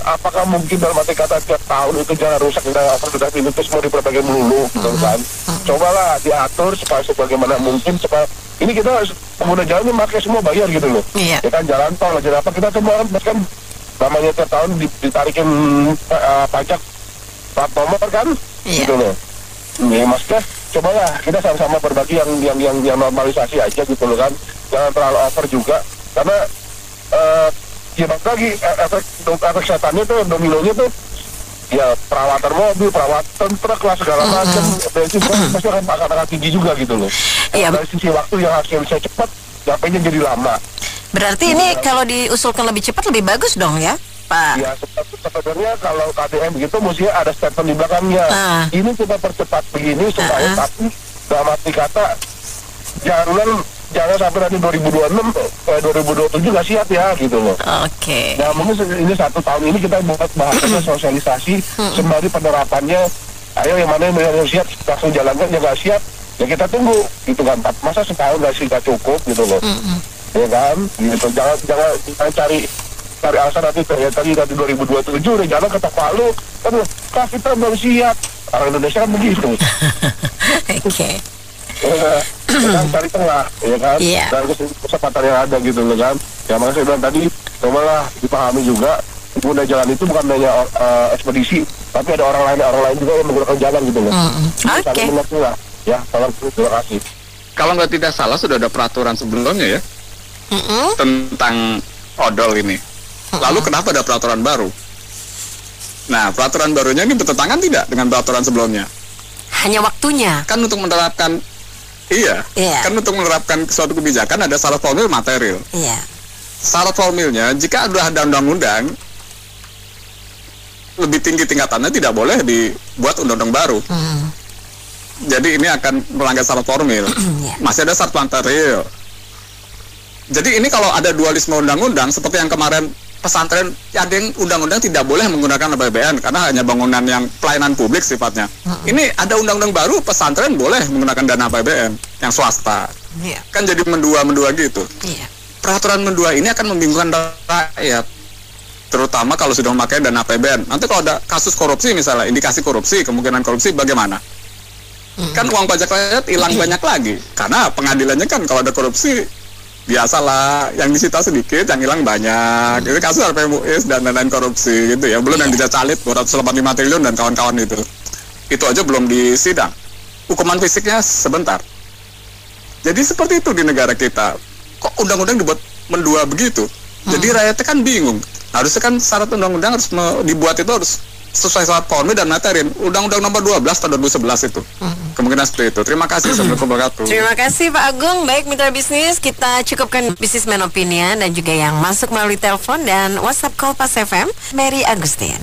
Apakah mungkin dalam arti kata tiap tahun itu jalan rusak dan overdrive ini terus mau diperbaiki melulu gitu kan? Cobalah diatur supaya sebagaimana mungkin supaya ini kita pengguna jalannya pakai semua bayar gitu loh. Ya kan, jalan tol aja apa kita semua kan namanya tiap tahun ditarikin pajak plat nomor kan, gitu loh. Ya maksudnya cobalah kita sama-sama berbagi yang normalisasi aja gitu loh kan, jangan terlalu over juga karena ya lagi efek setannya tuh dominonya tuh ya perawatan mobil, perawatan truk lah segala macam, bensin pasti akan tinggi juga gitu loh. Dari sisi waktu yang harusnya bisa cepat, sampainya jadi lama.
Berarti ini kalau diusulkan lebih cepat lebih bagus dong ya, Pak?
Ya sebenarnya kalau KDM begitu mestinya ada statement di belakangnya. Ini kita percepat begini supaya tapi dalam arti kata jangan sampai nanti 2027 nggak siap ya gitu loh. Nah mungkin ini 1 tahun ini kita buat bahasanya sosialisasi sembari penerapannya. Ayo yang mana yang siap langsung jalankan, yang nggak siap ya kita tunggu gitu kan. Masa setahun nggak cukup gitu loh. Ya kan gitu, jangan cari alasan nanti tadi 2027 udah jalan ketok palu kan kita belum siap. Orang Indonesia kan begitu. Kan cari tengah, ya kan, dan kesempatan yang ada gitu loh kan. Ya makanya saya bilang tadi cobalah dipahami juga pengguna jalan itu bukan hanya ekspedisi, tapi ada orang lain juga yang menggunakan jalan gitu loh. Oke. Lah, ya, salam, terima kasih.
Kalau nggak tidak salah sudah ada peraturan sebelumnya ya tentang odol ini. Lalu kenapa ada peraturan baru? Nah, peraturan barunya ini bertentangan tidak dengan peraturan sebelumnya?
Hanya waktunya.
Kan untuk menerapkan, kan untuk menerapkan suatu kebijakan ada syarat formil material. Syarat formilnya, jika sudah ada undang-undang, lebih tinggi tingkatannya tidak boleh dibuat undang-undang baru. Jadi ini akan melanggar syarat formil. Masih ada syarat material. Jadi ini kalau ada dualisme undang-undang, seperti yang kemarin pesantren, ada yang undang-undang tidak boleh menggunakan APBN karena hanya bangunan yang pelayanan publik sifatnya. Ini ada undang-undang baru, pesantren boleh menggunakan dana APBN yang swasta. Kan jadi mendua gitu. Peraturan mendua ini akan membingungkan rakyat, terutama kalau sudah memakai dana APBN. Nanti kalau ada kasus korupsi misalnya, indikasi korupsi, kemungkinan korupsi bagaimana? Kan uang pajak rakyat hilang banyak lagi, karena pengadilannya kan kalau ada korupsi biasalah, yang disita sedikit, yang hilang banyak. Itu kasus RP MUIS dan lain-lain korupsi gitu ya. Belum yang dicacalit 285 triliun dan kawan-kawan itu. Itu aja belum disidang. Hukuman fisiknya sebentar. Jadi seperti itu di negara kita. Kok undang-undang dibuat mendua begitu? Jadi rakyatnya kan bingung. Harusnya kan syarat undang-undang harus dibuat itu harus sesuai syarat formil dan material. Undang-undang nomor 12 tahun 2011 itu. Kemungkinan seperti itu. Terima kasih. Assalamualaikum warahmatullahi wabarakatuh.
Terima kasih Pak Agung. Baik mitra bisnis, kita cukupkan Businessman Opinion dan juga yang masuk melalui telepon dan WhatsApp call Pas FM, Mary Agustin.